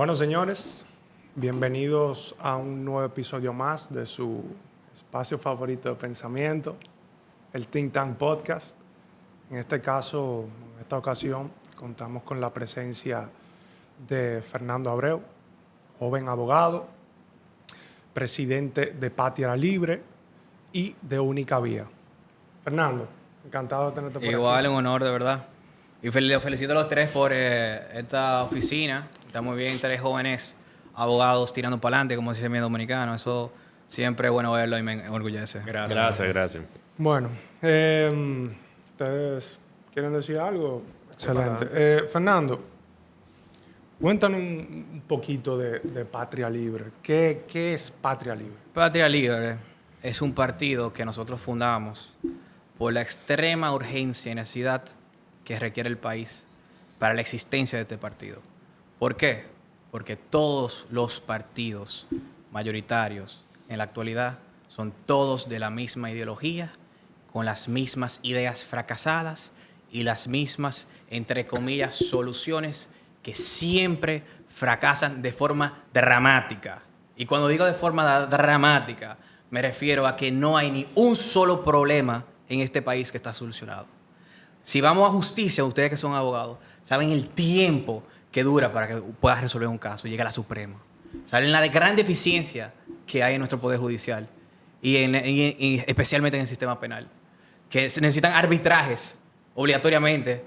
Bueno, señores, bienvenidos a un nuevo episodio más de su espacio favorito de pensamiento, el Think Tank Podcast. En este caso, en esta ocasión, contamos con la presencia de Fernando Abreu, joven abogado, presidente de Patria Libre y de Única Vía. Fernando, encantado de tenerte por aquí. Igual, un honor, de verdad. Y los felicito a los tres por esta oficina. Está muy bien, tres jóvenes abogados tirando para adelante, como dice mi dominicano. Eso siempre es bueno verlo y me enorgullece. Gracias. Bueno, ¿ustedes quieren decir algo? Excelente. Fernando, cuéntanos un poquito de Patria Libre. ¿Qué es Patria Libre? Patria Libre es un partido que nosotros fundamos por la extrema urgencia y necesidad que requiere el país para la existencia de este partido. ¿Por qué? Porque todos los partidos mayoritarios en la actualidad son todos de la misma ideología, con las mismas ideas fracasadas y las mismas, entre comillas, soluciones que siempre fracasan de forma dramática. Y cuando digo de forma dramática, me refiero a que no hay ni un solo problema en este país que está solucionado. Si vamos a justicia, ustedes que son abogados, saben el tiempo que dura para que puedas resolver un caso y llegue a la Suprema. Saben la gran deficiencia que hay en nuestro Poder Judicial y especialmente en el sistema penal. Que se necesitan arbitrajes obligatoriamente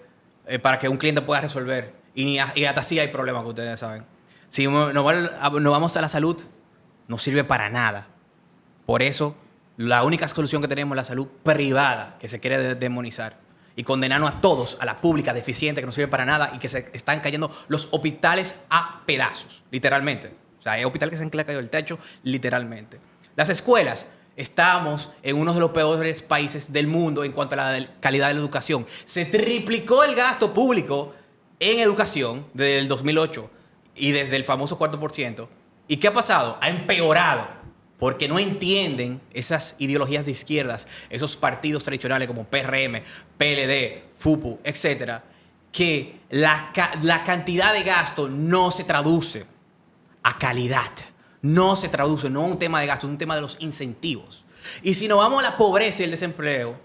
para que un cliente pueda resolver. Y hasta así hay problemas que ustedes saben. Si nos vamos a la salud, no sirve para nada. Por eso, la única solución que tenemos es la salud privada, que se quiere demonizar. Y condenarnos a todos, a la pública deficiente, que no sirve para nada y que se están cayendo los hospitales a pedazos, literalmente. O sea, hay hospitales que se han caído del techo, literalmente. Las escuelas, estamos en uno de los peores países del mundo en cuanto a la calidad de la educación. Se triplicó el gasto público en educación desde el 2008 y desde el famoso 4%. ¿Y qué ha pasado? Ha empeorado. Porque no entienden esas ideologías de izquierdas, esos partidos tradicionales como PRM, PLD, FUPU, etcétera, que la cantidad de gasto no se traduce a calidad. No se traduce, no es un tema de gasto, es un tema de los incentivos. Y si nos vamos a la pobreza y el desempleo,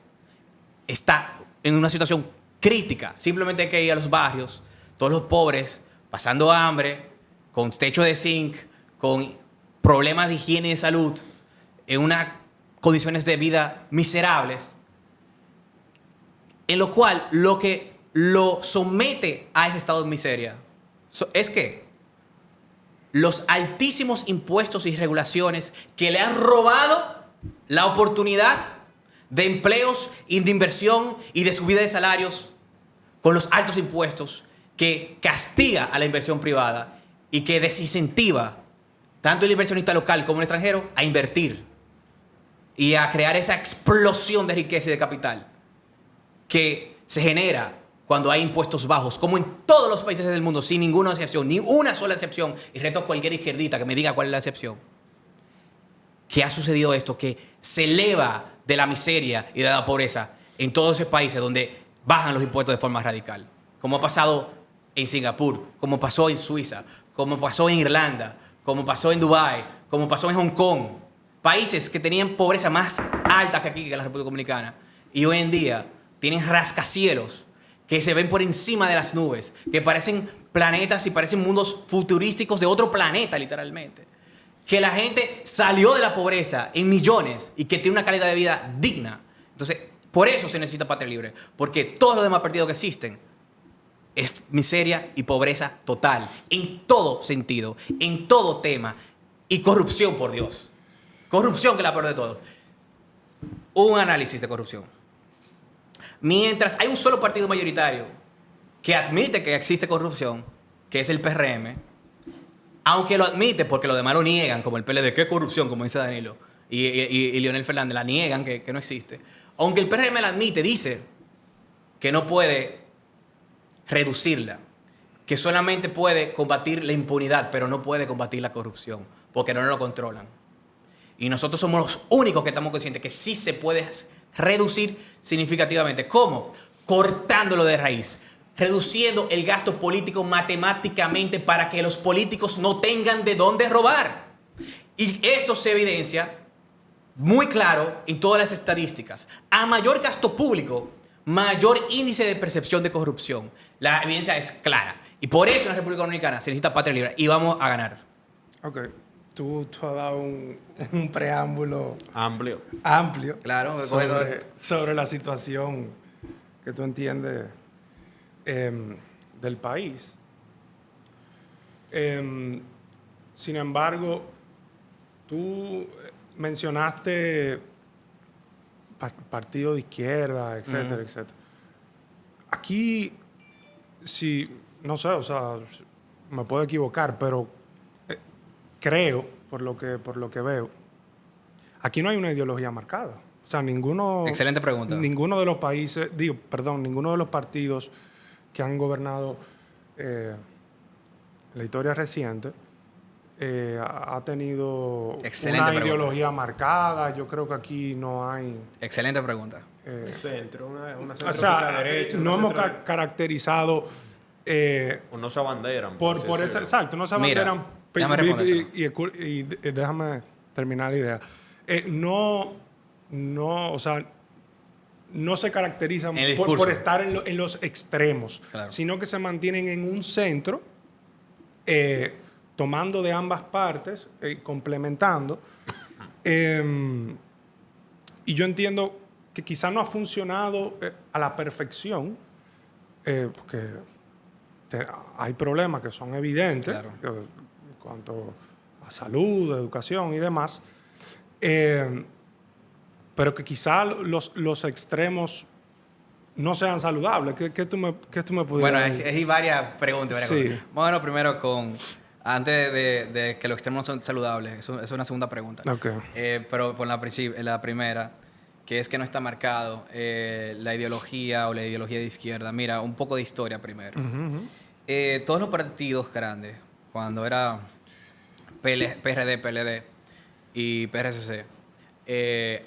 está en una situación crítica. Simplemente hay que ir a los barrios, todos los pobres, pasando hambre, con techo de zinc, con problemas de higiene y de salud, en unas condiciones de vida miserables, en lo cual lo que lo somete a ese estado de miseria es que los altísimos impuestos y regulaciones que le han robado la oportunidad de empleos y de inversión y de subida de salarios con los altos impuestos que castiga a la inversión privada y que desincentiva tanto el inversionista local como el extranjero a invertir y a crear esa explosión de riqueza y de capital que se genera cuando hay impuestos bajos, como en todos los países del mundo, sin ninguna excepción, ni una sola excepción. Y reto a cualquier izquierdita que me diga cuál es la excepción. ¿Qué ha sucedido esto? Que se eleva de la miseria y de la pobreza en todos esos países donde bajan los impuestos de forma radical. Como ha pasado en Singapur, como pasó en Suiza, como pasó en Irlanda, como pasó en Dubái, como pasó en Hong Kong. Países que tenían pobreza más alta que aquí, que la República Dominicana. Y hoy en día tienen rascacielos que se ven por encima de las nubes, que parecen planetas y parecen mundos futurísticos de otro planeta, literalmente. Que la gente salió de la pobreza en millones y que tiene una calidad de vida digna. Entonces, por eso se necesita Patria Libre. Porque todos los demás partidos que existen es miseria y pobreza total, en todo sentido, en todo tema. Y corrupción, por Dios. Corrupción, que es la peor de todo. Un análisis de corrupción. Mientras hay un solo partido mayoritario que admite que existe corrupción, que es el PRM, aunque lo admite porque los demás lo niegan, como el PLD, ¿qué corrupción? Como dice Danilo, y Leonel Fernández, la niegan que no existe. Aunque el PRM la admite, dice que no puede reducirla, que solamente puede combatir la impunidad, pero no puede combatir la corrupción, porque no lo controlan. Y nosotros somos los únicos que estamos conscientes que sí se puede reducir significativamente. ¿Cómo? Cortándolo de raíz, reduciendo el gasto político matemáticamente para que los políticos no tengan de dónde robar. Y esto se evidencia muy claro en todas las estadísticas. A mayor gasto público, mayor índice de percepción de corrupción. La evidencia es clara. Y por eso en la República Dominicana se necesita patria libre y vamos a ganar. Ok. Tú has dado un preámbulo Amplio. Claro, sobre la situación que tú entiendes del país. Sin embargo, tú mencionaste partido de izquierda, etcétera, etcétera. Aquí, sí, no sé, o sea, me puedo equivocar, pero creo, por lo que veo, aquí no hay una ideología marcada. O sea, Excelente pregunta. Ninguno de los países, ninguno de los partidos que han gobernado la historia reciente ha tenido Excelente una pregunta. ideología marcada. Yo creo que aquí no hay... Excelente pregunta. Centro, una O sea, no hemos caracterizado... o no se abanderan. por ese, exacto, no se Mira, abanderan. déjame responderte. Y déjame terminar la idea. O sea, no se caracterizan El por discurso. estar en los extremos, Claro. sino que se mantienen en un centro, tomando de ambas partes, complementando. Y yo entiendo que quizá no ha funcionado a la perfección, porque hay problemas que son evidentes, Claro. en cuanto a salud, educación y demás, pero que quizá los extremos no sean saludables. ¿Qué tú me pudieras Bueno, decir? hay varias preguntas. Sí. Bueno, primero antes de que los extremos son saludables, eso es una segunda pregunta. Ok. Pero por la primera, que es que no está marcado la ideología o la ideología de izquierda. Mira, un poco de historia primero. Todos los partidos grandes, cuando era PRD, PLD y PRCC,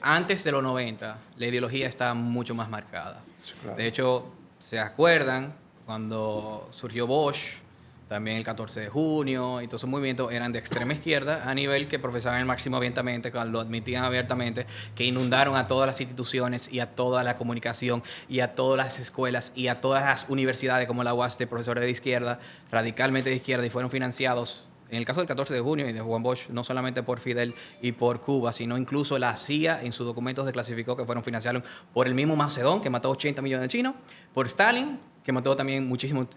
antes de los 90, la ideología estaba mucho más marcada. Sí, claro. De hecho, ¿se acuerdan cuando surgió Bosch? También el 14 de junio y todos esos movimientos eran de extrema izquierda a nivel que profesaban el máximo abiertamente, lo admitían abiertamente, que inundaron a todas las instituciones y a toda la comunicación y a todas las escuelas y a todas las universidades como la UAS de profesores de izquierda, radicalmente de izquierda, y fueron financiados, en el caso del 14 de junio y de Juan Bosch, no solamente por Fidel y por Cuba, sino incluso la CIA en sus documentos desclasificó que fueron financiados por el mismo Mao Zedong, que mató 80 millones de chinos, por Stalin, que mató también muchísimos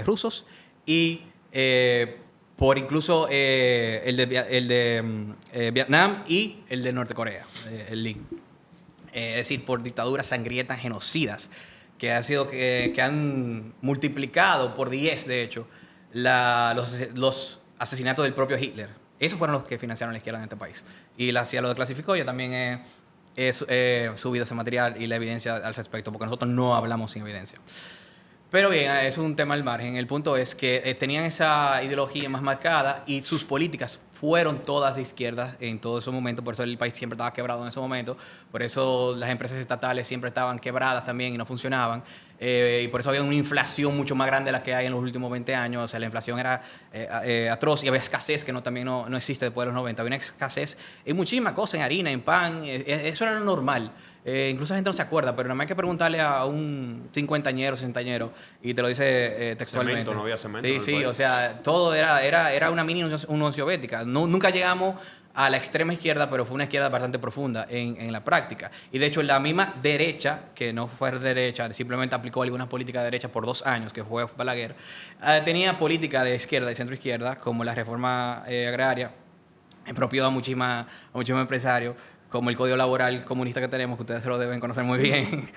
rusos, y por incluso el de Vietnam y el de Norte Corea, el Lee. Es decir, por dictaduras sangrientas, genocidas, que han multiplicado por 10, de hecho, los asesinatos del propio Hitler. Esos fueron los que financiaron la izquierda en este país. Y la CIA lo desclasificó. Yo también he subido ese material y la evidencia al respecto, porque nosotros no hablamos sin evidencia. Pero bien, es un tema al margen. El punto es que tenían esa ideología más marcada y sus políticas fueron todas de izquierda en todo ese momento. Por eso el país siempre estaba quebrado en ese momento. Por eso las empresas estatales siempre estaban quebradas también y no funcionaban. Y por eso había una inflación mucho más grande de la que hay en los últimos 20 años. O sea, la inflación era atroz y había escasez que también no existe después de los 90. Había una escasez en muchísimas cosas, en harina, en pan. Eso era lo normal. Incluso la gente no se acuerda, pero nada más hay que preguntarle a un 50añero, 60añero y te lo dice textualmente. Cemento, no había cemento. Sí, o sea, todo era una mini Unión Soviética. Nunca llegamos a la extrema izquierda, pero fue una izquierda bastante profunda en la práctica. Y de hecho, la misma derecha, que no fue derecha, simplemente aplicó algunas políticas de derecha por 2 años, que fue Balaguer, tenía política de izquierda y centro-izquierda, como la reforma agraria, expropió a muchísimos empresarios, como el código laboral comunista que tenemos, que ustedes se lo deben conocer muy bien,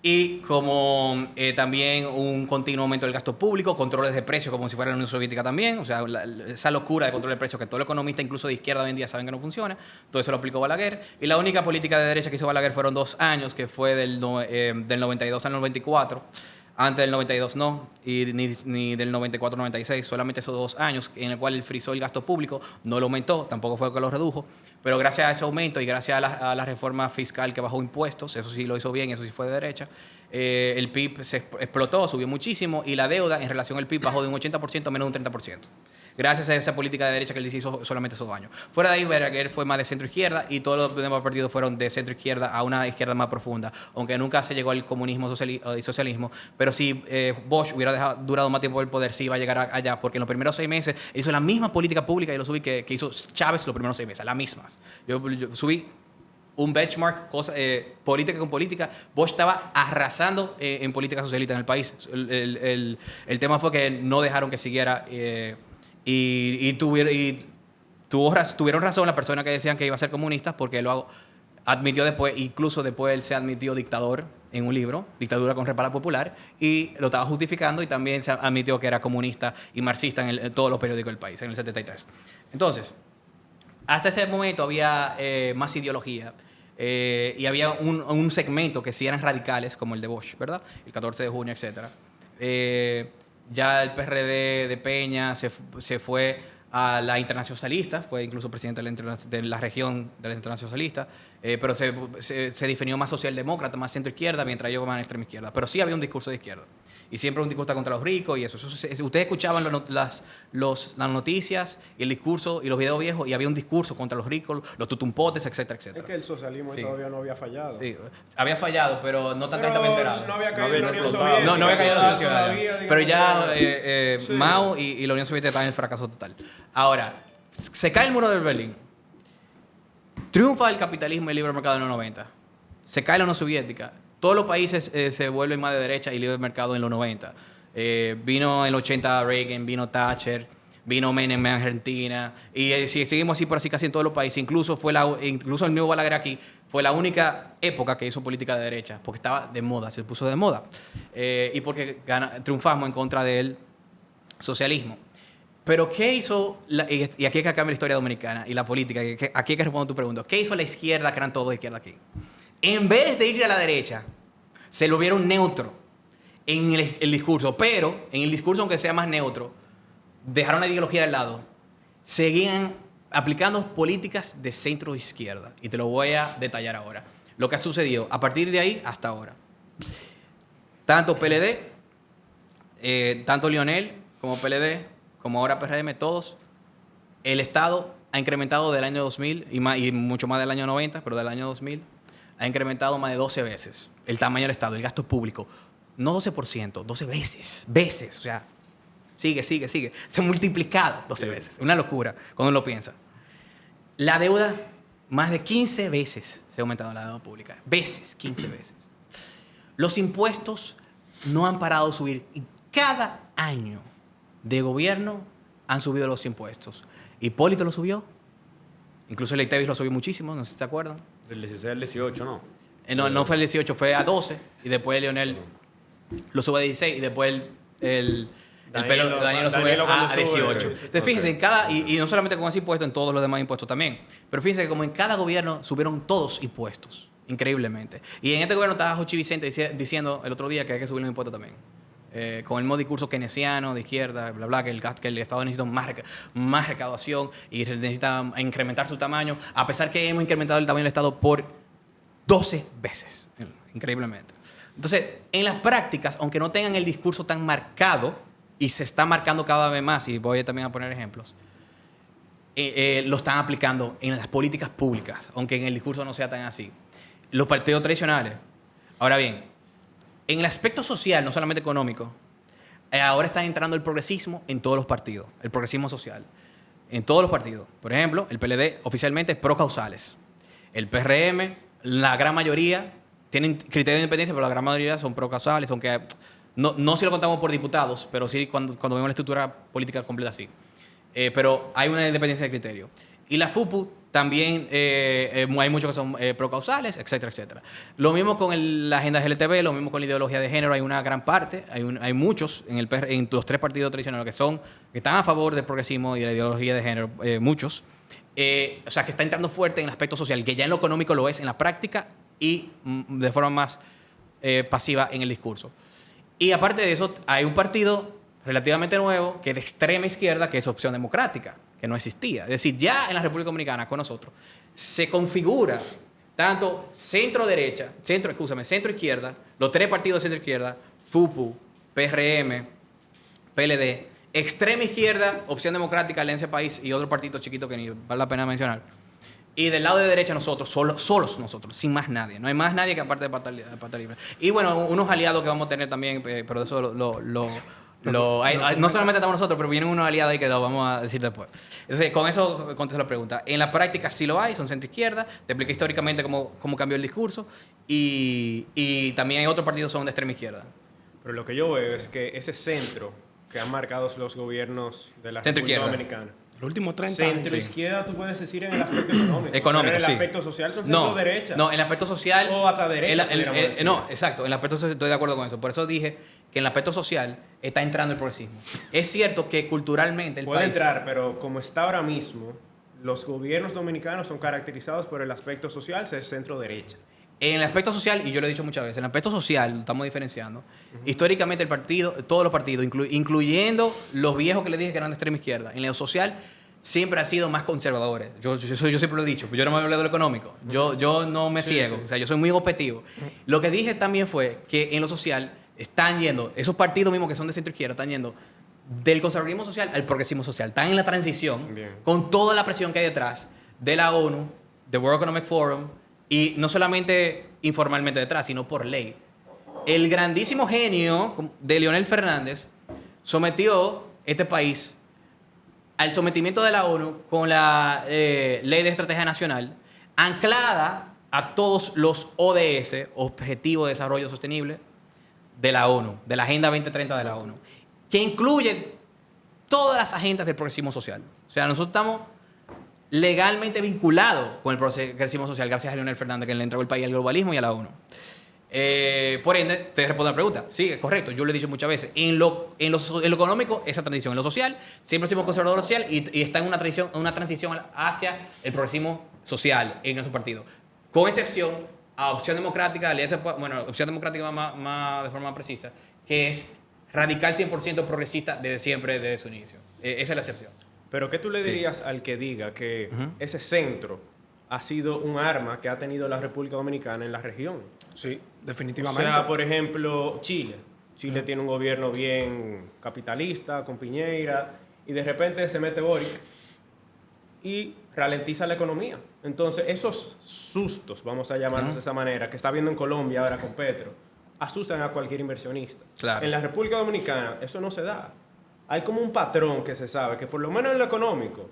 y como también un continuo aumento del gasto público, controles de precios como si fuera la Unión Soviética también, o sea, esa locura de control de precios que todo economista, incluso de izquierda hoy en día, saben que no funciona. Todo eso lo aplicó Balaguer. Y la única política de derecha que hizo Balaguer fueron 2 años, que fue del 92 al 94, Antes del 92 no, y ni del 94-96, solamente esos 2 años en el cual él frizó el gasto público, no lo aumentó, tampoco fue que lo redujo, pero gracias a ese aumento y gracias a la reforma fiscal que bajó impuestos, eso sí lo hizo bien, eso sí fue de derecha, el PIB se explotó, subió muchísimo y la deuda en relación al PIB bajó de un 80% a menos de un 30%. Gracias a esa política de derecha que él hizo solamente esos años. Fuera de ahí, Balaguer fue más de centro-izquierda y todos los demás partidos fueron de centro-izquierda a una izquierda más profunda, aunque nunca se llegó al comunismo y socialismo. Pero si Bosch hubiera durado más tiempo en el poder, sí iba a llegar allá, porque en los primeros 6 meses él hizo la misma política pública, y lo subí, que hizo Chávez los primeros 6 meses, las mismas. Yo subí un benchmark, política con política. Bosch estaba arrasando en política socialista en el país. El tema fue que no dejaron que siguiera... tuvieron razón las personas que decían que iba a ser comunista, porque lo admitió después, incluso después él se admitió dictador en un libro, Dictadura con Respaldo Popular, y lo estaba justificando, y también se admitió que era comunista y marxista en todos los periódicos del país, en el 73. Entonces, hasta ese momento había más ideología, y había un segmento que sí eran radicales, como el de Bosch, ¿verdad? El 14 de junio, etc. Ya el PRD de Peña se fue a la internacionalista, fue incluso presidente de la región de la internacionalista, pero se definió más socialdemócrata, más centro-izquierda, mientras ellos van a extrema izquierda. Pero sí había un discurso de izquierda. Y siempre un discurso contra los ricos y eso. Ustedes escuchaban las noticias y el discurso y los videos viejos, y había un discurso contra los ricos, los tutumpotes, etcétera, etcétera. Es que el socialismo todavía no había fallado. Sí, había fallado, pero no tan enterado. No había caído la Unión Soviética. No había caído la Unión Soviética. Pero ya sí. Mao y la Unión Soviética estaban en el fracaso total. Ahora, se cae el muro del Berlín. Triunfa el capitalismo y el libre mercado en los 90. Se cae la Unión Soviética. Todos los países se vuelven más de derecha y libre mercado en los 90. Vino en el 80 Reagan, vino Thatcher, vino Menem en Argentina. Y si seguimos así por así casi en todos los países, incluso el nuevo Balaguer aquí, fue la única época que hizo política de derecha, porque estaba de moda, se puso de moda. Y porque triunfamos en contra del socialismo. Pero ¿qué hizo? Y aquí es que cambia la historia dominicana y la política. Aquí es que respondo tu pregunta. ¿Qué hizo la izquierda, que eran todos de izquierda aquí? En vez de ir a la derecha, se lo vieron neutro en el discurso. Pero en el discurso, aunque sea más neutro, dejaron la ideología al lado. Seguían aplicando políticas de centro-izquierda. Y te lo voy a detallar ahora. Lo que ha sucedido a partir de ahí hasta ahora. Tanto PLD, tanto Lionel como PLD, como ahora PRM, todos, el Estado ha incrementado del año 2000 y mucho más del año 90, pero del año 2000, ha incrementado más de 12 veces el tamaño del Estado, el gasto público. No 12%, 12 veces. O sea, sigue. Se ha multiplicado 12 veces. Una locura cuando uno lo piensa. La deuda, más de 15 veces se ha aumentado la deuda pública. 15 veces. Los impuestos no han parado de subir. Y cada año de gobierno han subido los impuestos. Hipólito lo subió. Incluso el Itevis lo subió muchísimo, no sé si te acuerdan. Del 16 al 18, ¿no? No fue el 18, fue a 12. Y después Leonel lo sube a 16. Y después Daniel lo sube a 18. Entonces, fíjense, en cada... Y no solamente con ese impuesto, en todos los demás impuestos también. Pero fíjense que como en cada gobierno subieron todos impuestos. Increíblemente. Y en este gobierno estaba Jochi Vicente diciendo el otro día que hay que subir los impuestos también. Con el mismo discurso keynesiano, de izquierda, bla, bla, que el Estado necesita más recaudación y necesita incrementar su tamaño, a pesar que hemos incrementado el tamaño del Estado por 12 veces, increíblemente. Entonces, en las prácticas, aunque no tengan el discurso tan marcado, y se está marcando cada vez más, y voy también a poner ejemplos, lo están aplicando en las políticas públicas, aunque en el discurso no sea tan así. Los partidos tradicionales. Ahora bien, en el aspecto social, no solamente económico, ahora está entrando el progresismo en todos los partidos, el progresismo social, en todos los partidos. Por ejemplo, el PLD oficialmente es pro-causales. El PRM, la gran mayoría, tienen criterios de independencia, pero la gran mayoría son pro-causales, aunque no si lo contamos por diputados, pero sí cuando vemos la estructura política completa, sí. Pero hay una independencia de criterio. Y la FUPU también hay muchos que son procausales, etcétera, etcétera. Lo mismo con la agenda LGTB, lo mismo con la ideología de género. Hay una gran parte, hay muchos en los 3 partidos tradicionales que están a favor del progresismo y de la ideología de género, muchos. O sea, que está entrando fuerte en el aspecto social, que ya en lo económico lo es en la práctica y de forma más pasiva en el discurso. Y aparte de eso, hay un partido relativamente nuevo que es de extrema izquierda, que es Opción Democrática, que no existía. Es decir, ya en la República Dominicana, con nosotros, se configura tanto centro-izquierda, los 3 partidos de centro-izquierda, FUPU, PRM, PLD, extrema izquierda, Opción Democrática, Alianza País y otro partido chiquito que ni vale la pena mencionar. Y del lado de derecha nosotros, solos nosotros, sin más nadie. No hay más nadie que aparte de Pata Libre. Y bueno, unos aliados que vamos a tener también, pero eso no solamente estamos nosotros, pero vienen unos aliados ahí que lo vamos a decir después. Entonces, con eso contesto la pregunta. En la práctica sí lo hay, son centro-izquierda. Te expliqué históricamente cómo cambió el discurso. Y también hay otros partidos que son de extrema izquierda. Pero lo que yo veo es que ese centro que han marcado los gobiernos de la República Dominicana. Los últimos 30 años. Centro-izquierda, tú puedes decir en el aspecto económico. Pero en el sí. aspecto social son centro-derecha. No, en el aspecto social... O hasta derecha, no, exacto. En el aspecto social estoy de acuerdo con eso. Por eso dije que en el aspecto social está entrando el progresismo. Es cierto que culturalmente el puede país... entrar, pero como está ahora mismo, los gobiernos dominicanos son caracterizados por el aspecto social ser centro-derecha. En el aspecto social, y yo lo he dicho muchas veces, en el aspecto social, estamos diferenciando, históricamente todos los partidos, incluyendo los viejos que le dije que eran de extrema izquierda, en lo social siempre han sido más conservadores. Yo siempre lo he dicho, yo no me hablé de lo económico, yo no me ciego, o sea, yo soy muy objetivo. Lo que dije también fue que en lo social están yendo, esos partidos mismos que son de centro izquierda, están yendo del conservadurismo social al progresismo social. Están en la transición, con toda la presión que hay detrás de la ONU, de World Economic Forum, y no solamente informalmente detrás, sino por ley. El grandísimo genio de Leonel Fernández sometió este país al sometimiento de la ONU con la Ley de Estrategia Nacional, anclada a todos los ODS, Objetivos de Desarrollo Sostenible, de la ONU, de la Agenda 2030 de la ONU, que incluye todas las agendas del progresismo social. O sea, nosotros estamos legalmente vinculado con el progresismo social gracias a Leonel Fernández, que le entregó el país al globalismo y a la ONU. Por ende, te respondo la pregunta. Sí, es correcto. Yo lo he dicho muchas veces. En lo económico, esa transición. En lo social, siempre hemos conservador social y está en una transición hacia el progresismo social en esos partidos. Con excepción a Opción Democrática, Opción Democrática más de forma más precisa, que es radical 100% progresista desde siempre, desde su inicio. Esa es la excepción. Pero ¿qué tú le dirías al que diga que ese centro ha sido un arma que ha tenido la República Dominicana en la región? Sí, definitivamente. O sea, por ejemplo, Chile. Chile tiene un gobierno bien capitalista, con Piñera, y de repente se mete Boric y ralentiza la economía. Entonces, esos sustos, vamos a llamarlos de esa manera, que está viendo en Colombia ahora con Petro, asustan a cualquier inversionista. Claro. En la República Dominicana eso no se da. Hay como un patrón que se sabe, que por lo menos en lo económico,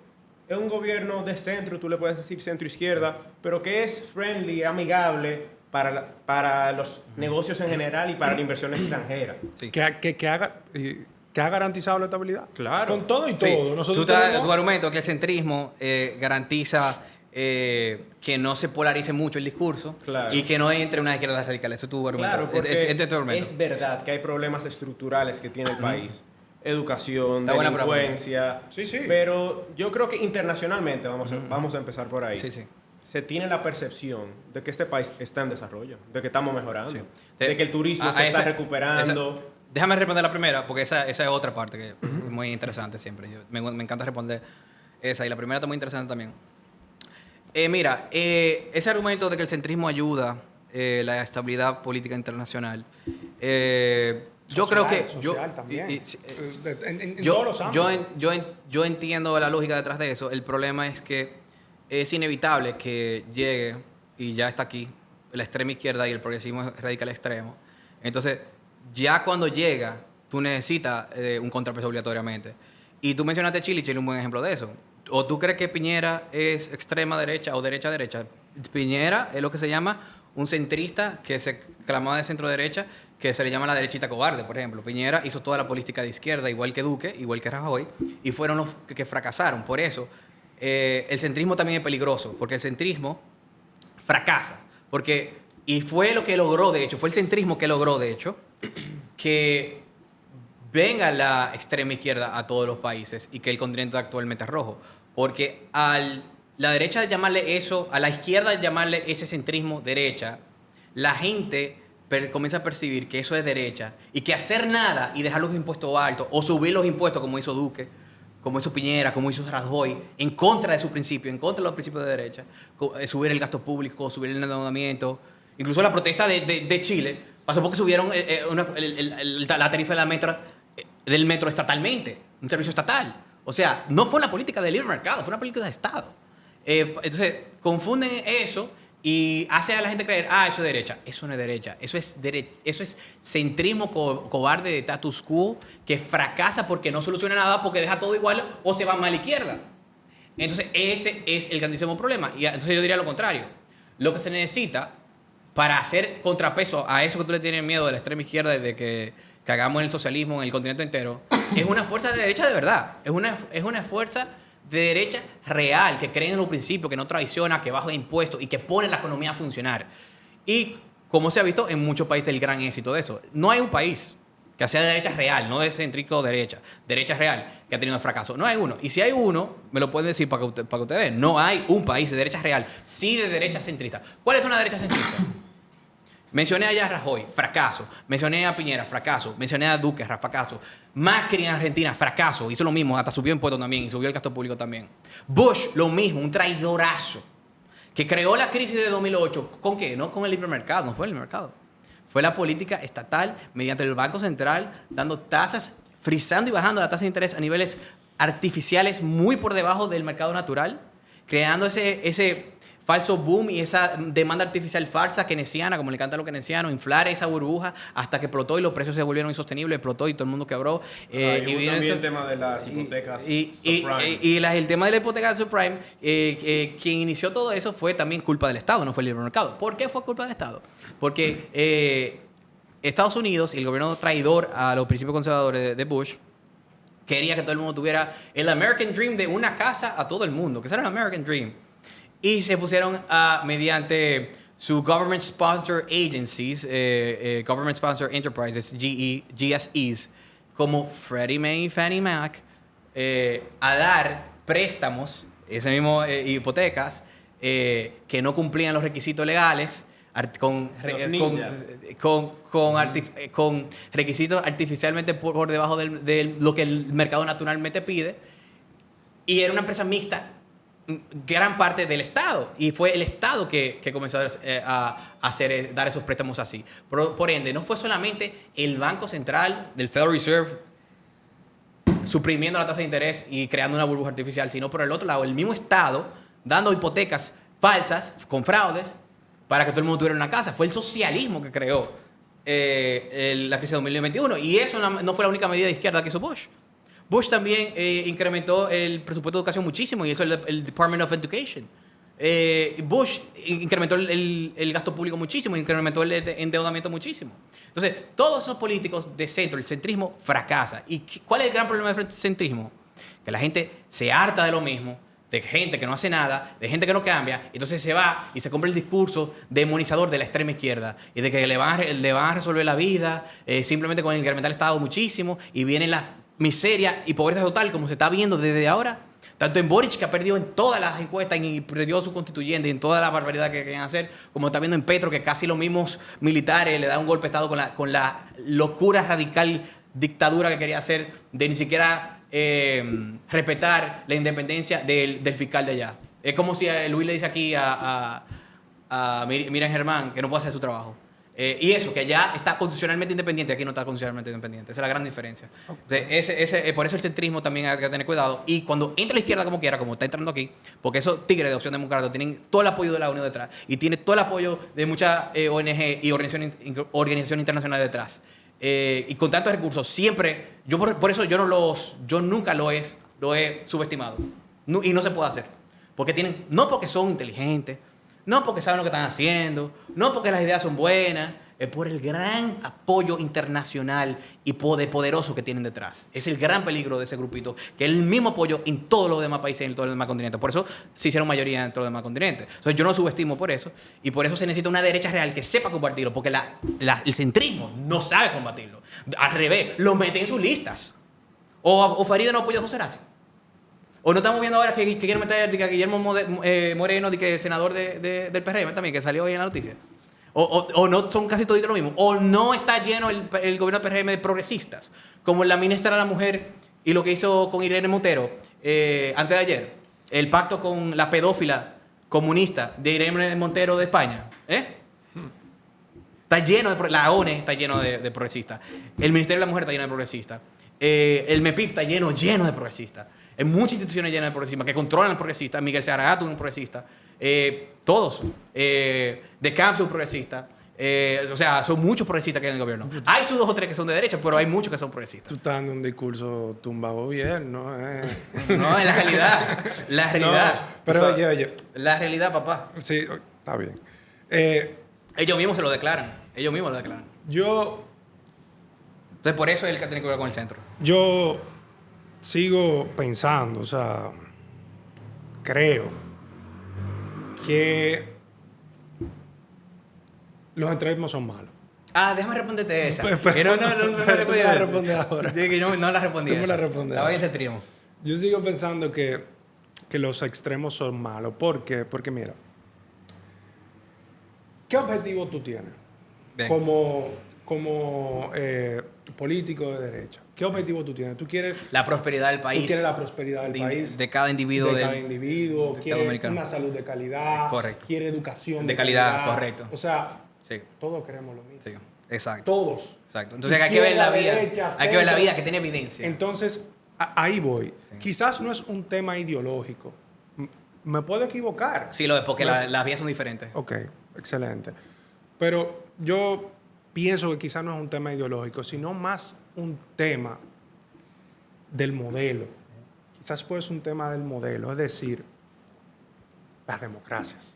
es un gobierno de centro, tú le puedes decir centro-izquierda, pero que es friendly, amigable para los negocios en general y para la inversión extranjera. Sí. Que ha garantizado la estabilidad. Claro. Con todo y Sí. todo. Nosotros Tu argumento que el centrismo garantiza que no se polarice mucho el discurso y que no entre una izquierda radical. Eso es tu argumento. Claro, porque Este es tu argumento. es verdad que hay problemas estructurales que tiene el país. Educación, delincuencia. Sí. Pero yo creo que internacionalmente, vamos a empezar por ahí. Sí. Se tiene la percepción de que este país está en desarrollo, de que estamos mejorando, Sí. de que el turismo se está recuperando. Déjame responder la primera, porque esa es otra parte que es muy interesante siempre. Me encanta responder esa, y la primera está muy interesante también. Mira, ese argumento de que el centrismo ayuda la estabilidad política internacional, yo creo que... Social también. En Yo, todos los ámbitos. yo entiendo la lógica detrás de eso. El problema es que es inevitable que llegue, y ya está aquí, la extrema izquierda y el progresismo radical extremo. Entonces, ya cuando llega, tú necesitas un contrapeso obligatoriamente. Y tú mencionaste Chile, y Chile es un buen ejemplo de eso. ¿O tú crees que Piñera es extrema derecha o derecha-derecha? Piñera es lo que se llama un centrista que se clamaba de centro-derecha, que se le llama la derechita cobarde, por ejemplo. Piñera hizo toda la política de izquierda, igual que Duque, igual que Rajoy, y fueron los que fracasaron. Por eso, el centrismo también es peligroso, porque el centrismo fracasa. Y fue lo que logró, de hecho, fue el centrismo que logró, de hecho, que venga la extrema izquierda a todos los países y que el continente actualmente es rojo. Porque la derecha llamarle eso, a la izquierda llamarle ese centrismo derecha, la gente comienza a percibir que eso es derecha y que hacer nada y dejar los impuestos altos o subir los impuestos como hizo Duque, como hizo Piñera, como hizo Rajoy, en contra de su principio, en contra de los principios de derecha, subir el gasto público, subir el endeudamiento, incluso la protesta de Chile pasó porque subieron la tarifa del metro estatalmente, un servicio estatal. O sea, no fue una política de libre mercado, fue una política de Estado. Entonces, confunden eso y hace a la gente creer, eso es derecha. Eso no es derecha. Eso es centrismo cobarde de status quo que fracasa porque no soluciona nada, porque deja todo igual o se va más a la izquierda. Entonces, ese es el grandísimo problema. Y entonces yo diría lo contrario. Lo que se necesita para hacer contrapeso a eso que tú le tienes miedo de la extrema izquierda, de que hagamos el socialismo en el continente entero, es una fuerza de derecha de verdad. Es una fuerza de derecha real, que cree en los principios, que no traiciona, que baja impuestos y que pone la economía a funcionar. Y como se ha visto en muchos países, el gran éxito de eso. No hay un país que sea de derecha real, no de céntrico derecha real, que ha tenido fracaso. No hay uno. Y si hay uno, me lo pueden decir para que usted vea. No hay un país de derecha real, sí de derecha centrista. ¿Cuál es una derecha centrista? Mencioné a Rajoy, fracaso. Mencioné a Piñera, fracaso. Mencioné a Duque, fracaso. Macri en Argentina, fracaso. Hizo lo mismo, hasta subió impuestos también y subió el gasto público también. Bush, lo mismo, un traidorazo. Que creó la crisis de 2008. ¿Con qué? No con el libre mercado, no fue el mercado. Fue la política estatal mediante el Banco Central dando tasas, frizando y bajando la tasa de interés a niveles artificiales muy por debajo del mercado natural, creando ese falso boom y esa demanda artificial falsa keynesiana, como le encanta a los keynesianos, inflar esa burbuja hasta que explotó y los precios se volvieron insostenibles, explotó y todo el mundo quebró. Y también el tema de las hipotecas subprime. El tema de la hipoteca subprime, quien inició todo eso fue también culpa del Estado, no fue el libre mercado. ¿Por qué fue culpa del Estado? Porque Estados Unidos y el gobierno traidor a los principios conservadores de Bush quería que todo el mundo tuviera el American Dream de una casa a todo el mundo, que ese era el American Dream. Y se pusieron mediante su Government Sponsor Agencies, Government Sponsor Enterprises, GSEs, como Freddie Mae y Fannie Mac, a dar préstamos, ese mismo hipotecas, que no cumplían los requisitos legales, con requisitos artificialmente por debajo de lo que el mercado naturalmente pide. Y era una empresa mixta, gran parte del Estado, y fue el Estado que comenzó a dar esos préstamos así. Por ende, no fue solamente el Banco Central del Federal Reserve suprimiendo la tasa de interés y creando una burbuja artificial, sino por el otro lado, el mismo Estado dando hipotecas falsas, con fraudes, para que todo el mundo tuviera una casa. Fue el socialismo que creó la crisis de 2021, y eso no fue la única medida de izquierda que hizo Bush. Bush también incrementó el presupuesto de educación muchísimo y hizo el Department of Education. Bush incrementó el gasto público muchísimo, incrementó el endeudamiento muchísimo. Entonces, todos esos políticos de centro, el centrismo fracasa. ¿Y cuál es el gran problema del centrismo? Que la gente se harta de lo mismo, de gente que no hace nada, de gente que no cambia, entonces se va y se compra el discurso demonizador de la extrema izquierda y de que le van a resolver la vida simplemente con incrementar el Estado muchísimo, y viene la miseria y pobreza total, como se está viendo desde ahora, tanto en Boric, que ha perdido en todas las encuestas y perdió su constituyente y en toda la barbaridad que querían hacer, como está viendo en Petro, que casi los mismos militares le dan un golpe de Estado con la locura radical dictadura que quería hacer de ni siquiera respetar la independencia del fiscal de allá. Es como si Luis le dice aquí a Miriam Germán que no puede hacer su trabajo. Y eso, que allá está constitucionalmente independiente, aquí no está constitucionalmente independiente. Esa es la gran diferencia. Entonces, por eso el centrismo también hay que tener cuidado. Y cuando entra la izquierda como quiera, como está entrando aquí, porque esos tigres de Opción Democrática tienen todo el apoyo de la ONU detrás y tiene todo el apoyo de muchas ONG y organizaciones internacionales detrás. Y con tantos recursos, siempre, por eso yo nunca lo he subestimado. Y no se puede hacer. Porque no porque son inteligentes, no porque saben lo que están haciendo, no porque las ideas son buenas, es por el gran apoyo internacional y poderoso que tienen detrás. Es el gran peligro de ese grupito, que es el mismo apoyo en todos los demás países, en todos los demás continentes. Por eso se hicieron mayoría en todos los demás continentes. Entonces yo no subestimo por eso, y por eso se necesita una derecha real que sepa combatirlo, porque el centrismo no sabe combatirlo. Al revés, lo mete en sus listas. O Faride no apoya a José Horacio. O no estamos viendo ahora que quieren meter a Guillermo Moreno, senador del PRM también, que salió hoy en la noticia. o no son casi todos lo mismo, o no está lleno el gobierno PRM de progresistas, como la ministra de la Mujer y lo que hizo con Irene Montero antes de ayer, el pacto con la pedófila comunista de Irene Montero de España. Está lleno la ONE está lleno de progresistas, el Ministerio de la Mujer está lleno de progresistas, el MEPIP está lleno de progresistas, hay muchas instituciones llenas de progresistas que controlan a los progresistas. Miguel Segarra es un progresista, todos, de Camps es un progresista. O sea, son muchos progresistas que hay en el gobierno. Hay sus 2 o 3 que son de derecha, pero hay muchos que son progresistas. Tú estás dando un discurso tumba gobierno, No, es la realidad. La realidad. No, pero O sea, oye. La realidad, papá. Sí, está bien. Ellos mismos se lo declaran. Yo Entonces, por eso es el que tiene que ver con el centro. Yo sigo pensando, o sea, creo que los extremismos son malos. Déjame responderte esa. No respondí. la respondes ahora. No la respondí. Tú me la respondes La voy a ahora. ese extremo. Yo sigo pensando que los extremos son malos. ¿Por qué? Porque mira, ¿qué objetivo tú tienes Bien. como político de derecha? ¿Qué objetivo tú tienes? ¿Tú quieres La prosperidad del país. Tú quieres la prosperidad del país. De cada individuo. De cada individuo. cada Quiere dominicano. una salud de calidad. Correcto. Quiere educación De calidad, correcto. O sea, Sí, todos queremos lo mismo. sí, exacto. Todos. Exacto. Entonces hay que ver la Izquierda, vía. derecha, Hay que ver la centro. vía que tiene evidencia. Entonces, ahí voy. Sí. Quizás no es un tema ideológico. Me puedo equivocar. Sí, lo es porque Me- las vías son diferentes. Ok, excelente. Pero yo pienso que quizás no es un tema ideológico, sino más un tema del modelo. Quizás puede ser un tema del modelo, es decir, las democracias.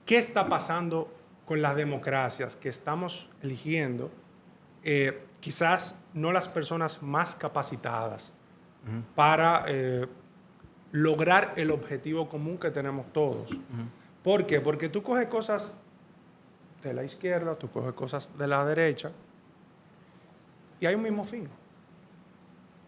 ¿Qué está pasando con las democracias que estamos eligiendo? Quizás no las personas más capacitadas para lograr el objetivo común que tenemos todos. ¿Por qué? Porque tú coges cosas de la izquierda, tú coges cosas de la derecha y hay un mismo fin.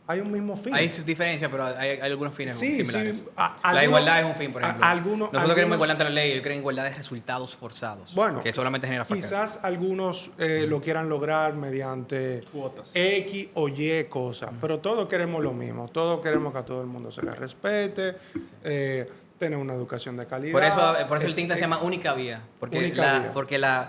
Hay un mismo fin. Hay sus diferencias, pero hay algunos fines Sí, similares. sí. La igualdad es un fin, por ejemplo. Nosotros queremos igualdad ante la ley, ellos quieren igualdad de resultados forzados. Bueno, que solamente genera fracas. quizás algunos lo quieran lograr mediante Cuotas. X o Y cosas, pero todos queremos lo mismo. Todos queremos que a todo el mundo se les respete, tener una educación de calidad. Por eso el tinta se llama única vía. Porque Única vía. Porque La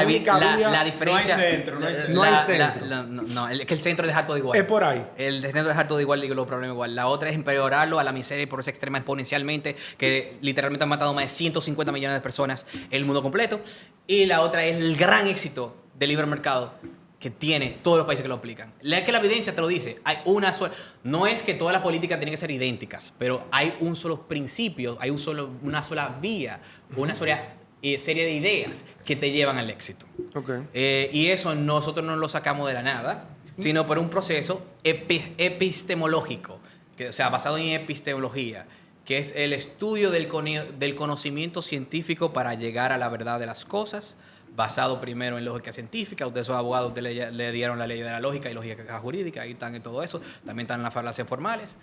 única vía- la diferencia. No hay centro, no hay centro. No hay centro. No, es que el centro es dejar todo igual. Es por ahí. El centro es dejar todo igual y los problemas igual. La otra es empeorarlo a la miseria y pobreza extrema exponencialmente, que literalmente han matado más de 150 millones de personas en el mundo completo. Y la otra es el gran éxito del libre mercado que tiene todos los países que lo aplican. Es que la evidencia te lo dice. Hay una sola. No es que todas las políticas tienen que ser idénticas, pero hay un solo principio, hay una sola vía, una sola serie de ideas que te llevan al éxito. Okay. Y eso nosotros no lo sacamos de la nada, sino por un proceso epistemológico, o sea, basado en epistemología, que es el estudio del conocimiento científico para llegar a la verdad de las cosas, basado primero en lógica científica. Ustedes son abogados, ustedes le dieron la ley de la lógica y lógica jurídica, ahí están en todo eso, también están en las falacias formales.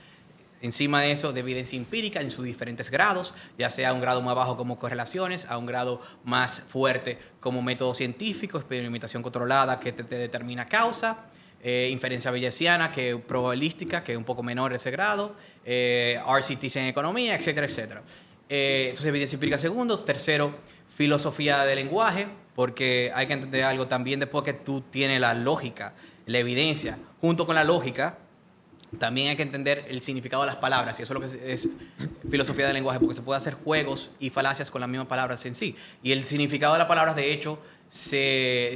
Encima de eso, de evidencia empírica en sus diferentes grados, ya sea a un grado más bajo como correlaciones, a un grado más fuerte como método científico, experimentación controlada que te determina causa, inferencia bayesiana, que es probabilística, que es un poco menor ese grado, RCTs en economía, etcétera, etcétera. Entonces, evidencia empírica segundo. Tercero, filosofía del lenguaje, porque hay que entender algo también después que tú tienes la lógica, la evidencia, junto con la lógica. También hay que entender el significado de las palabras, y eso es lo que es filosofía del lenguaje, porque se puede hacer juegos y falacias con las mismas palabras en sí. Y el significado de las palabras, de hecho,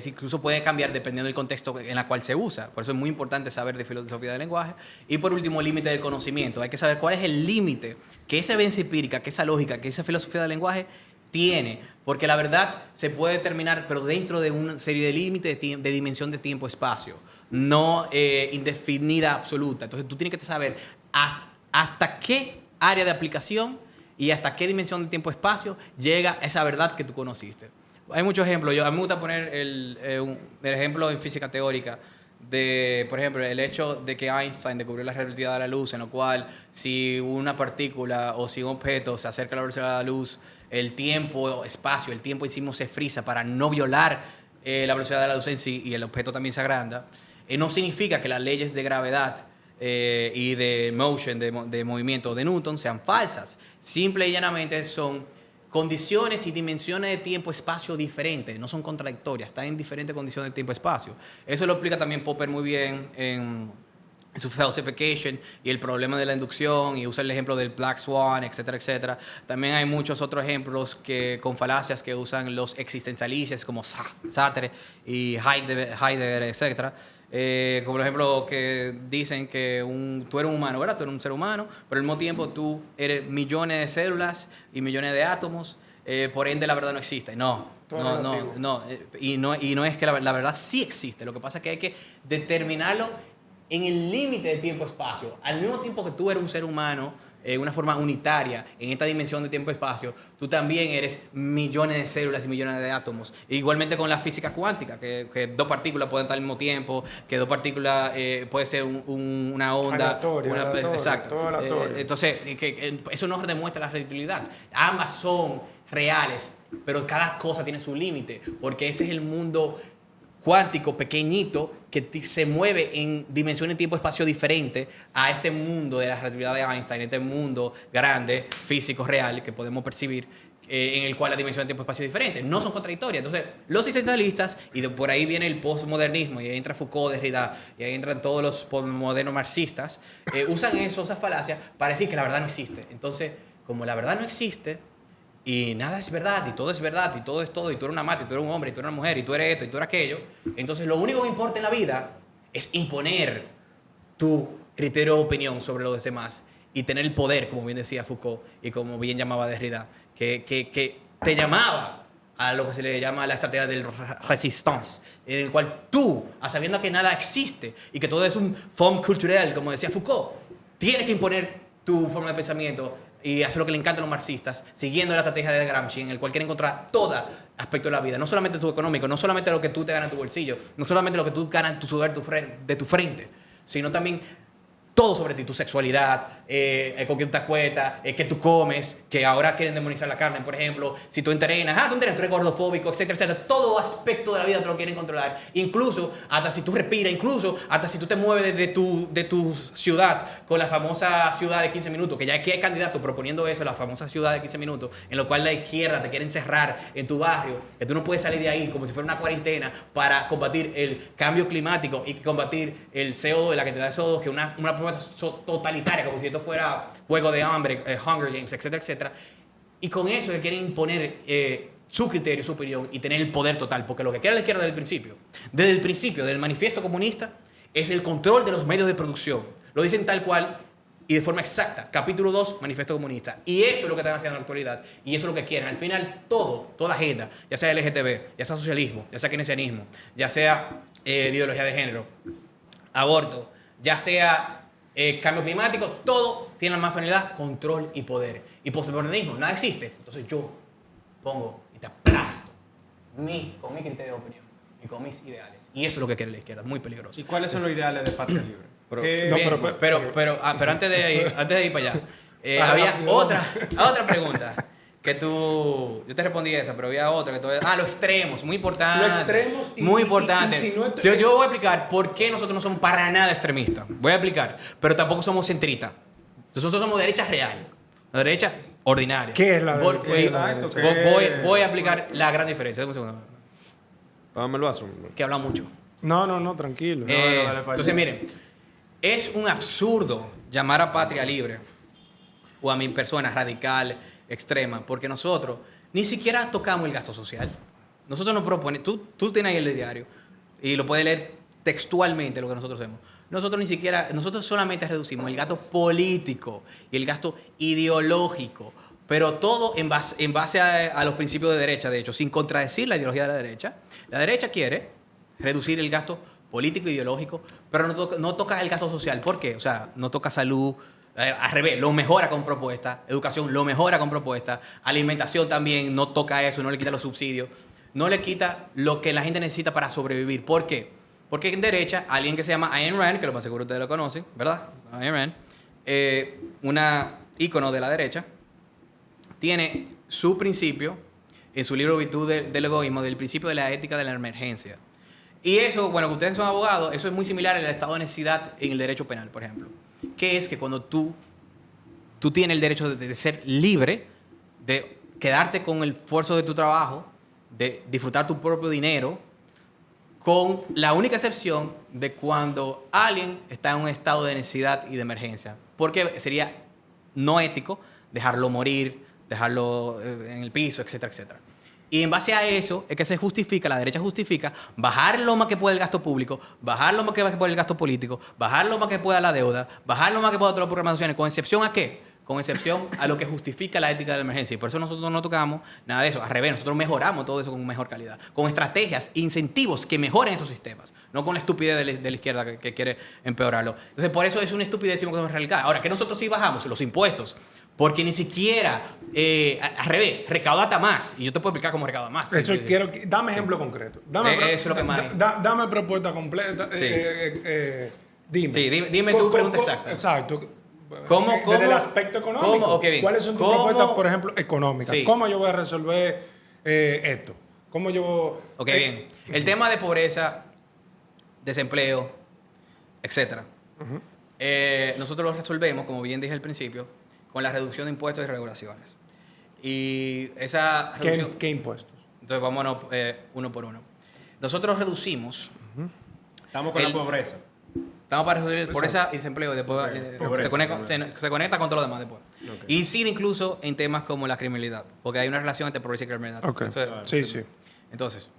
incluso puede cambiar dependiendo del contexto en el cual se usa. Por eso es muy importante saber de filosofía del lenguaje. Y por último, el límite del conocimiento. Hay que saber cuál es el límite que esa evidencia empírica, que esa lógica, que esa filosofía del lenguaje tiene. Porque la verdad se puede determinar, pero dentro de una serie de límites de dimensión de tiempo-espacio. No indefinida absoluta. Entonces tú tienes que saber hasta qué área de aplicación y hasta qué dimensión de tiempo-espacio llega esa verdad que tú conociste. Hay muchos ejemplos. A mí me gusta poner el ejemplo en física teórica de, por ejemplo, el hecho de que Einstein descubrió la relatividad de la luz, en lo cual si una partícula o si un objeto se acerca a la velocidad de la luz, el tiempo, espacio, el tiempo en sí mismo se frisa para no violar la velocidad de la luz en sí y el objeto también se agranda, no significa que las leyes de gravedad y de motion, de movimiento de Newton sean falsas. Simple y llanamente son condiciones y dimensiones de tiempo-espacio diferentes, no son contradictorias, están en diferentes condiciones de tiempo-espacio. Eso lo explica también Popper muy bien en su falsification y el problema de la inducción, y usa el ejemplo del Black Swan, etcétera, etcétera. También hay muchos otros ejemplos con falacias que usan los existencialistas como Sartre y Heidegger, etcétera. Como por ejemplo que dicen que tú eres un humano, ¿verdad? Tú eres un ser humano, pero al mismo tiempo tú eres millones de células y millones de átomos, por ende la verdad no existe. No, y no es que la verdad sí existe. Lo que pasa es que hay que determinarlo en el límite de tiempo-espacio. Al mismo tiempo que tú eres un ser humano, una forma unitaria en esta dimensión de tiempo-espacio, tú también eres millones de células y millones de átomos. Igualmente con la física cuántica, que dos partículas pueden estar al mismo tiempo, que dos partículas puede ser una onda. Aleatorio, exacto. todo aleatorio. Entonces, eso no demuestra la relatividad. Ambas son reales, pero cada cosa tiene su límite, porque ese es el mundo cuántico pequeñito que se mueve en dimensiones de tiempo-espacio diferentes a este mundo de la relatividad de Einstein, este mundo grande, físico, real, que podemos percibir, en el cual la dimensión de tiempo-espacio es diferente. No son contradictorias. Entonces, los existencialistas, y por ahí viene el postmodernismo, y ahí entra Foucault, Derrida, y ahí entran todos los postmodernos marxistas, usan esas falacias para decir que la verdad no existe. Entonces, como la verdad no existe, y nada es verdad, y todo es verdad, y todo es todo, y tú eres una mata, y tú eres un hombre, y tú eres una mujer, y tú eres esto, y tú eres aquello. Entonces, lo único que importa en la vida es imponer tu criterio de opinión sobre los demás y tener el poder, como bien decía Foucault, y como bien llamaba Derrida, que te llamaba a lo que se le llama la estrategia del resistance, en el cual tú, a sabiendo que nada existe, y que todo es un forme culturel, como decía Foucault, tienes que imponer tu forma de pensamiento y hacer lo que le encanta a los marxistas, siguiendo la estrategia de Gramsci, en el cual quiere encontrar todo aspecto de la vida, no solamente tu económico, no solamente lo que tú te ganas en tu bolsillo, no solamente lo que tú ganas en tu sudor de tu frente, sino también todo sobre ti, tu sexualidad, con quién te acuestas, qué tú comes, que ahora quieren demonizar la carne, por ejemplo, si tú entrenas, tú eres gordofóbico, etcétera, etcétera. Todo aspecto de la vida te lo quieren controlar, incluso hasta si tú respiras, incluso hasta si tú te mueves de tu ciudad, con la famosa ciudad de 15 minutos, que ya aquí hay candidatos proponiendo eso, la famosa ciudad de 15 minutos, en lo cual la izquierda te quiere encerrar en tu barrio, que tú no puedes salir de ahí como si fuera una cuarentena para combatir el cambio climático y combatir el CO2, la cantidad de CO2, que una propuesta totalitaria, como si esto fuera juego de hambre, Hunger Games, etcétera, etcétera. Y con eso que quieren imponer su criterio, su opinión y tener el poder total, porque lo que quiere la izquierda desde el principio del manifiesto comunista, es el control de los medios de producción. Lo dicen tal cual y de forma exacta. Capítulo 2, manifiesto comunista. Y eso es lo que están haciendo en la actualidad. Y eso es lo que quieren. Al final, toda agenda, ya sea LGTB, ya sea socialismo, ya sea keynesianismo, ya sea ideología de género, aborto, ya sea cambio climático, todo tiene la más finalidad, control y poder. Y postmodernismo, nada existe. Entonces yo pongo y te aplasto con mi criterio de opinión y con mis ideales. Y eso es lo que quiere la izquierda, muy peligroso. ¿Y cuáles son los ideales de Patria Libre? Pero antes de ir para allá, había otra pregunta. Yo te respondí esa, pero había otra que todavía... los extremos, muy importante. Los extremos muy importante. Y si no yo voy a explicar por qué nosotros no somos para nada extremistas. Voy a explicar, pero tampoco somos centristas. Nosotros somos derecha real, la derecha ordinaria. ¿Qué es la derecha? Voy a explicar la gran diferencia. Dame un segundo. Dame el vaso. Que habla mucho. No, tranquilo. Entonces, miren, es un absurdo llamar a Patria Libre o a mi persona radical, extrema, porque nosotros ni siquiera tocamos el gasto social. Nosotros nos proponemos, tú tienes ahí el diario y lo puedes leer textualmente lo que nosotros hacemos. Nosotros solamente reducimos el gasto político y el gasto ideológico, pero todo en base a los principios de derecha, de hecho, sin contradecir la ideología de la derecha. La derecha quiere reducir el gasto político e ideológico, pero no toca el gasto social. ¿Por qué? O sea, no toca salud. Al revés, lo mejora con propuestas. Educación lo mejora con propuestas. Alimentación también no toca eso, no le quita los subsidios. No le quita lo que la gente necesita para sobrevivir. ¿Por qué? Porque en derecha, alguien que se llama Ayn Rand, que lo más seguro ustedes lo conocen, ¿verdad? Ayn Rand, una ícono de la derecha, tiene su principio en su libro Virtud del Egoísmo, del principio de la ética de la emergencia. Y eso, bueno, que ustedes son abogados, eso es muy similar al estado de necesidad en el derecho penal, por ejemplo. Que es que cuando tú tienes el derecho de ser libre, de quedarte con el esfuerzo de tu trabajo, de disfrutar tu propio dinero, con la única excepción de cuando alguien está en un estado de necesidad y de emergencia. Porque sería no ético dejarlo morir, dejarlo en el piso, etcétera, etcétera. Y en base a eso es que se justifica, la derecha justifica, bajar lo más que pueda el gasto público, bajar lo más que pueda el gasto político, bajar lo más que pueda la deuda, bajar lo más que pueda todas las programaciones, ¿con excepción a qué? Con excepción a lo que justifica la ética de la emergencia. Y por eso nosotros no tocamos nada de eso. Al revés, nosotros mejoramos todo eso con mejor calidad. Con estrategias, incentivos que mejoren esos sistemas. No con la estupidez de la izquierda que quiere empeorarlo. Entonces, por eso es una estupidez decimos que es realidad. Ahora, que nosotros sí bajamos los impuestos. Porque ni siquiera, al revés, recauda más. Y yo te puedo explicar cómo recauda más. Eso quiero, dame ejemplo concreto. Dame, eso es lo que más. Dame propuesta completa. Sí. Dime. Sí, dime tu pregunta exacta. Exacto. ¿Cómo? Desde el aspecto económico. Okay, ¿Cuáles son tus propuestas, por ejemplo, económicas? Sí. ¿Cómo yo voy a resolver esto? ¿Cómo yo...? Ok, bien. El tema de pobreza, desempleo, etcétera. Nosotros lo resolvemos, como bien dije al principio, con la reducción de impuestos y regulaciones. Y esa reducción... ¿Qué impuestos? Entonces, vámonos uno por uno. Nosotros reducimos... Estamos con la pobreza. Estamos para reducir pobreza y desempleo. Después se conecta con todo lo demás después. Okay. Incide incluso en temas como la criminalidad, porque hay una relación entre pobreza y criminalidad. Okay. Sí. Entonces,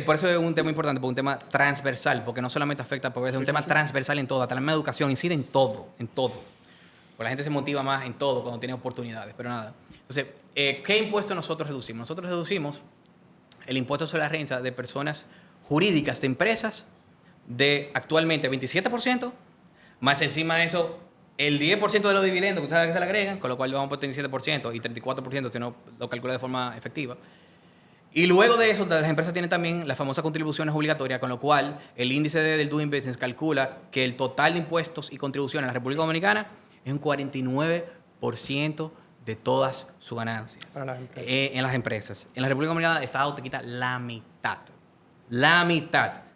por eso es un tema importante, porque es un tema transversal, porque no solamente afecta a pobreza, es un tema transversal en todo, hasta la misma educación, incide en todo. Porque la gente se motiva más en todo cuando tiene oportunidades, pero nada. Entonces, ¿qué impuestos nosotros reducimos? Nosotros reducimos el impuesto sobre la renta de personas jurídicas, de empresas, de actualmente 27%, más encima de eso el 10% de los dividendos que ustedes que se le agregan, con lo cual vamos por 37% y 34% si no lo calcula de forma efectiva. Y luego de eso, las empresas tienen también las famosas contribuciones obligatorias, con lo cual el índice del Doing Business calcula que el total de impuestos y contribuciones en la República Dominicana es un 49% de todas sus ganancias. En las empresas. En la República Dominicana el Estado te quita la mitad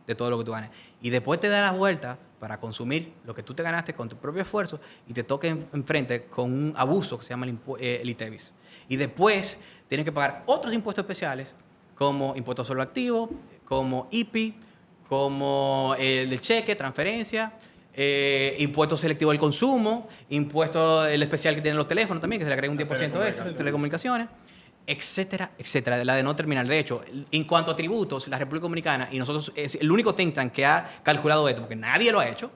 de todo lo que tú ganas. Y después te da la vuelta para consumir lo que tú te ganaste con tu propio esfuerzo y te toque enfrente con un abuso que se llama el ITEVIS. Y después tienes que pagar otros impuestos especiales como impuestos sobre el activo, como IPI, como el del cheque, transferencia, impuesto selectivo del consumo, impuesto el especial que tienen los teléfonos también, que se le agrega un 10% extra, telecomunicaciones, etcétera, etcétera, la de no terminal. De hecho, en cuanto a tributos, la República Dominicana, y nosotros es el único think tank que ha calculado esto, porque nadie lo ha hecho,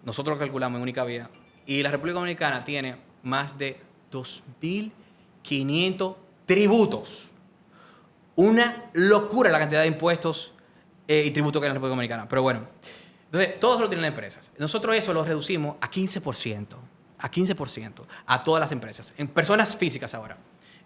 nosotros lo calculamos en única vía, y la República Dominicana tiene más de 2.500 tributos. Una locura la cantidad de impuestos y tributos que hay en la República Dominicana. Pero bueno, entonces, todos lo tienen las empresas. Nosotros eso lo reducimos a 15%, a todas las empresas, en personas físicas ahora.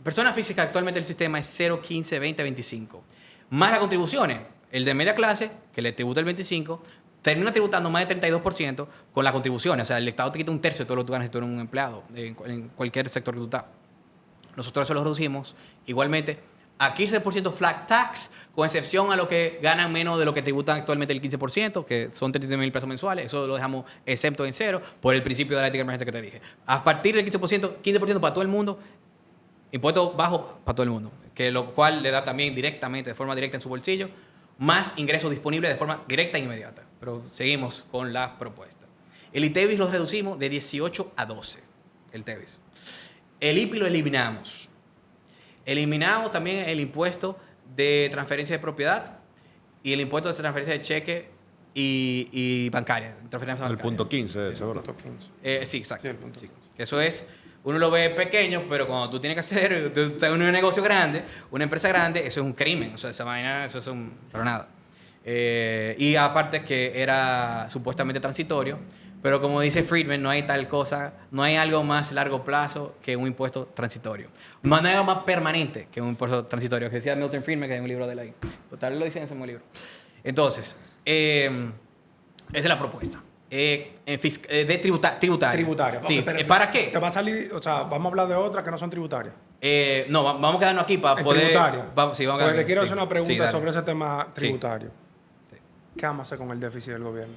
Personas físicas, actualmente el sistema es 0, 15, 20, 25. Más las contribuciones. El de media clase, que le tributa el 25, termina tributando más del 32% con las contribuciones. O sea, el Estado te quita un tercio de todo lo que tú ganas si tú eres un empleado, en cualquier sector que tú estás. Nosotros eso lo reducimos igualmente a 15% flat tax, con excepción a lo que ganan menos de lo que tributan actualmente el 15%, que son 39,000 pesos mensuales. Eso lo dejamos exento en cero por el principio de la ética emergente que te dije. A partir del 15% para todo el mundo, impuestos bajos para todo el mundo, que lo cual le da también directamente, de forma directa en su bolsillo, más ingresos disponibles de forma directa e inmediata. Pero seguimos con la propuesta. El ITEVIS lo reducimos de 18 a 12, el TEVIS. El IPI lo eliminamos. Eliminamos también el impuesto de transferencia de propiedad y el impuesto de transferencia de cheque y bancaria. El punto 15 ese, ¿verdad? Sí, exacto. Sí, el punto 15. Que eso es... Uno lo ve pequeño, pero cuando tú tienes que hacer un negocio grande, una empresa grande, eso es un crimen. O sea, esa vaina, eso es un... Pero nada. Y aparte que era supuestamente transitorio, pero como dice Friedman, no hay tal cosa, no hay algo más largo plazo que un impuesto transitorio. No hay algo más permanente que un impuesto transitorio, que decía Milton Friedman, que hay un libro de él ahí. Tal vez lo dice en ese mismo libro. Entonces, esa es la propuesta. Tributaria. Sí. Pero, ¿Para qué? Te va a salir, o sea, vamos a hablar de otras que no son tributarias. No, vamos a quedarnos aquí para En poder... tributaria. Sí, vamos a Porque te quedarnos quiero aquí. hacer una pregunta Sí, dale. sobre ese tema tributario. ¿Qué vamos a hacer con el déficit del gobierno?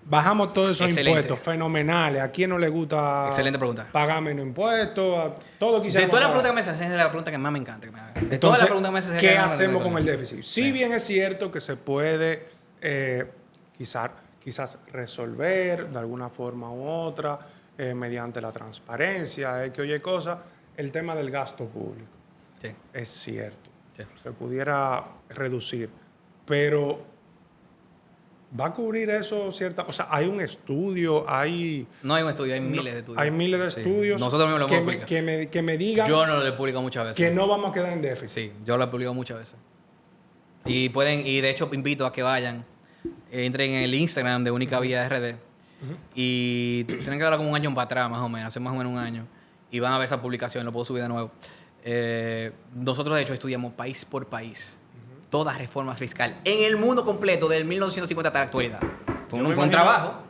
Bajamos todos esos Excelente. impuestos fenomenales. ¿A quién no le gusta Excelente pregunta. pagar menos impuestos? Todo De quisiéramos todas las pagar. preguntas que me hacen, es la pregunta que más me encanta que me hagan. De Entonces, todas las preguntas que me hacen, ¿qué hacemos con el déficit? Si bien es cierto que se puede quizás resolver de alguna forma u otra mediante la transparencia, que oye cosas, el tema del gasto público. Sí. Es cierto. Sí. Se pudiera reducir, pero ¿va a cubrir eso cierta? O sea, hay un estudio, No hay un estudio, hay miles de estudios. hay miles de Sí. estudios Nosotros mismos lo que, hemos me, publicado. que me digan Yo no lo he publicado muchas veces. que no vamos a quedar en déficit. Sí, yo lo he publicado muchas veces. Y de hecho invito a que vayan, entren en el Instagram de Única Vía RD y tienen que verlo como un año para atrás, más o menos, hace más o menos un año, y van a ver esa publicación, lo puedo subir de nuevo. Nosotros de hecho estudiamos país por país toda reforma fiscal en el mundo completo, del 1950 hasta la actualidad. Fue Yo me un imagino- trabajo.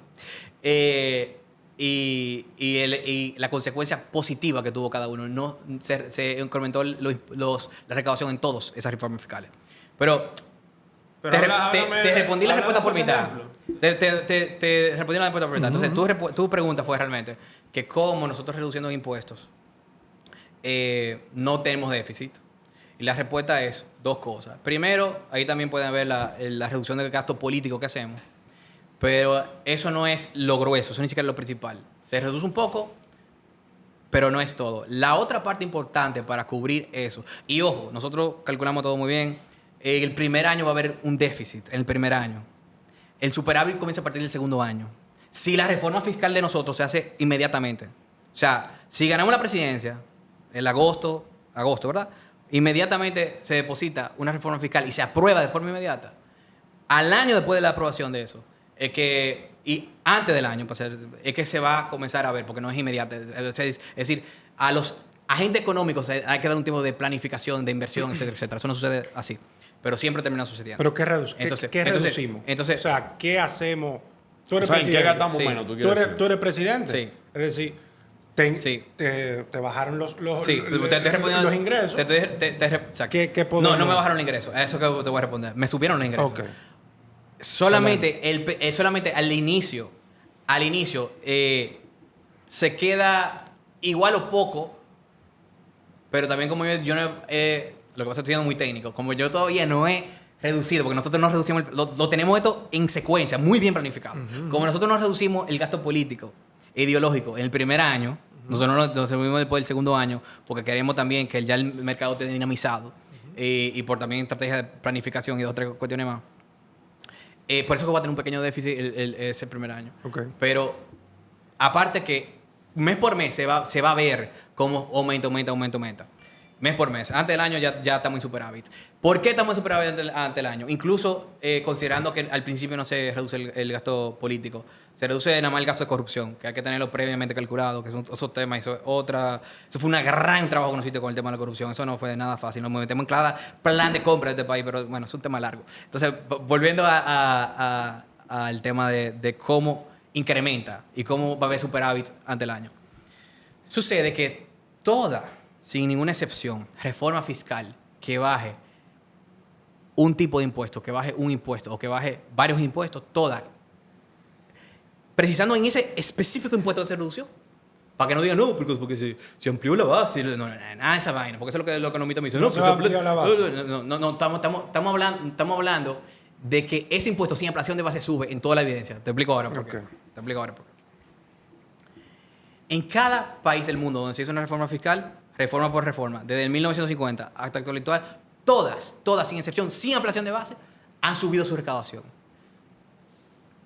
Y la consecuencia positiva que tuvo cada uno. No se incrementó la recaudación en todas esas reformas fiscales. Pero te respondí la respuesta por mitad. Te respondí la respuesta por mitad. Entonces, tu pregunta fue realmente que cómo nosotros reduciendo impuestos no tenemos déficit. Y la respuesta es dos cosas. Primero, ahí también pueden ver la reducción del gasto político que hacemos. Pero eso no es lo grueso, eso ni siquiera es lo principal. Se reduce un poco, pero no es todo. La otra parte importante para cubrir eso, y ojo, nosotros calculamos todo muy bien, el primer año va a haber un déficit, en el primer año. El superávit comienza a partir del segundo año. Si la reforma fiscal de nosotros se hace inmediatamente, o sea, si ganamos la presidencia, en agosto, ¿verdad? Inmediatamente se deposita una reforma fiscal y se aprueba de forma inmediata. Al año después de la aprobación de eso, y antes del año, es que se va a comenzar a ver, porque no es inmediato. Es decir, a los agentes económicos hay que dar un tiempo de planificación, de inversión, etcétera, etcétera. Eso no sucede así, pero siempre termina sucediendo. ¿Pero qué Entonces, reducimos? entonces- o sea, ¿qué hacemos? Tú O eres sea, ¿en qué presidente. gastamos Sí. menos? ¿Tú quieres decir? Tú eres presidente. Sí. Es decir, Sí. te bajaron los Sí, te estoy respondiendo. los ingresos. Exacto. ¿Qué podemos? No me bajaron los ingresos. A eso que te voy a responder. Me subieron los ingresos. Ok. Solamente al inicio se queda igual o poco, pero también como yo no lo que pasa es que estoy siendo muy técnico, como yo todavía no he reducido, porque nosotros no reducimos, lo tenemos esto en secuencia, muy bien planificado. Como nosotros no reducimos el gasto político, ideológico en el primer año, nosotros nos reducimos después del segundo año, porque queremos también que ya el mercado esté dinamizado, y por también estrategia de planificación y otras cuestiones más. Por eso que va a tener un pequeño déficit ese primer año. Ok. Pero aparte que mes por mes se va a ver cómo aumenta. Mes por mes. Antes del año ya estamos en superávit. ¿Por qué estamos en superávit ante el año? Incluso considerando que al principio no se reduce el gasto político. Se reduce nada más el gasto de corrupción, que hay que tenerlo previamente calculado, que son esos temas. Eso fue un gran trabajo que nos hicimos con el tema de la corrupción. Eso no fue nada fácil. Nos metemos en cada plan de compra de este país, pero bueno, es un tema largo. Entonces, volviendo al tema de cómo incrementa y cómo va a haber superávit ante el año. Sucede que sin ninguna excepción, reforma fiscal que baje un tipo de impuesto, que baje un impuesto o que baje varios impuestos, precisando en ese específico impuesto que se redució. Para que no digan, no, porque se amplió la base. No, nada de esa vaina. Porque eso es lo que los economistas me dicen. No No, se va a ampliar la base. No, estamos hablando de que ese impuesto sin ampliación de base sube en toda la evidencia. Te explico ahora por qué. Ok. Te explico ahora por qué. En cada país del mundo donde se hizo una reforma fiscal, reforma por reforma, desde el 1950 hasta el actual, todas sin excepción, sin ampliación de base, han subido su recaudación.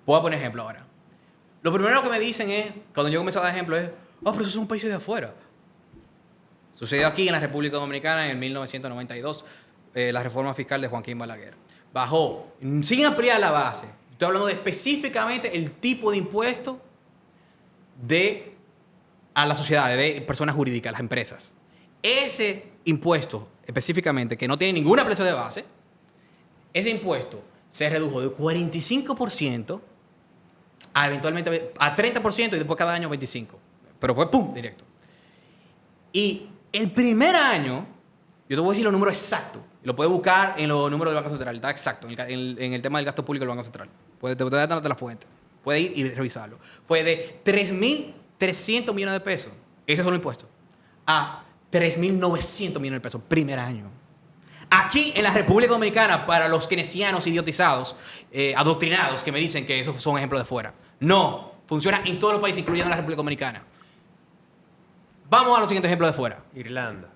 Voy a poner ejemplo ahora. Lo primero que me dicen es, cuando yo comienzo a dar ejemplo, es, pero esos son países de afuera. Sucedió aquí en la República Dominicana en 1992, la reforma fiscal de Joaquín Balaguer. Bajó, sin ampliar la base. Estoy hablando de específicamente el tipo de impuesto a las sociedades, de personas jurídicas, las empresas. Ese impuesto, específicamente, que no tiene ninguna ampliación de base, ese impuesto se redujo de 45% eventualmente a 30% y después cada año 25%. Pero fue ¡pum! Directo. Y el primer año, yo te voy a decir los números exactos. Lo puedes buscar en los números del Banco Central. Está exacto en el tema del gasto público del Banco Central. Te darte la fuente. Puedes ir y revisarlo. Fue de 3.300 millones de pesos. Esos son los impuestos. A 3.900 millones de pesos. Primer año. Aquí en la República Dominicana, para los keynesianos idiotizados, adoctrinados, que me dicen que esos son ejemplos de fuera. No. Funciona en todos los países, incluyendo la República Dominicana. Vamos a los siguientes ejemplos de fuera. Irlanda.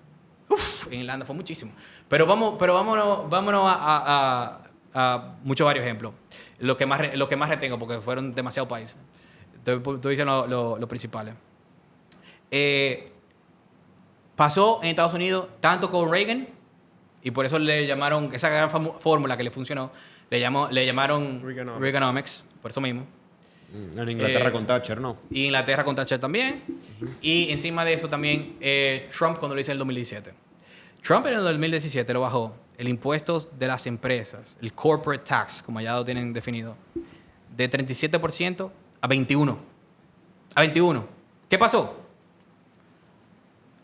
En Irlanda fue muchísimo. Pero vámonos a muchos varios ejemplos. Lo que más retengo, porque fueron demasiados países. Estoy diciendo los principales. Pasó en Estados Unidos tanto con Reagan, y por eso le llamaron, esa gran fórmula que le funcionó, le llamaron Reaganomics, por eso mismo. En Inglaterra con Thatcher, ¿no? Y Inglaterra con Thatcher también. Y encima de eso también Trump cuando lo hizo en el 2017. Trump en el 2017 lo bajó el impuesto de las empresas, el corporate tax, como ya lo tienen definido, de 37% a 21%. A 21%. ¿Qué pasó?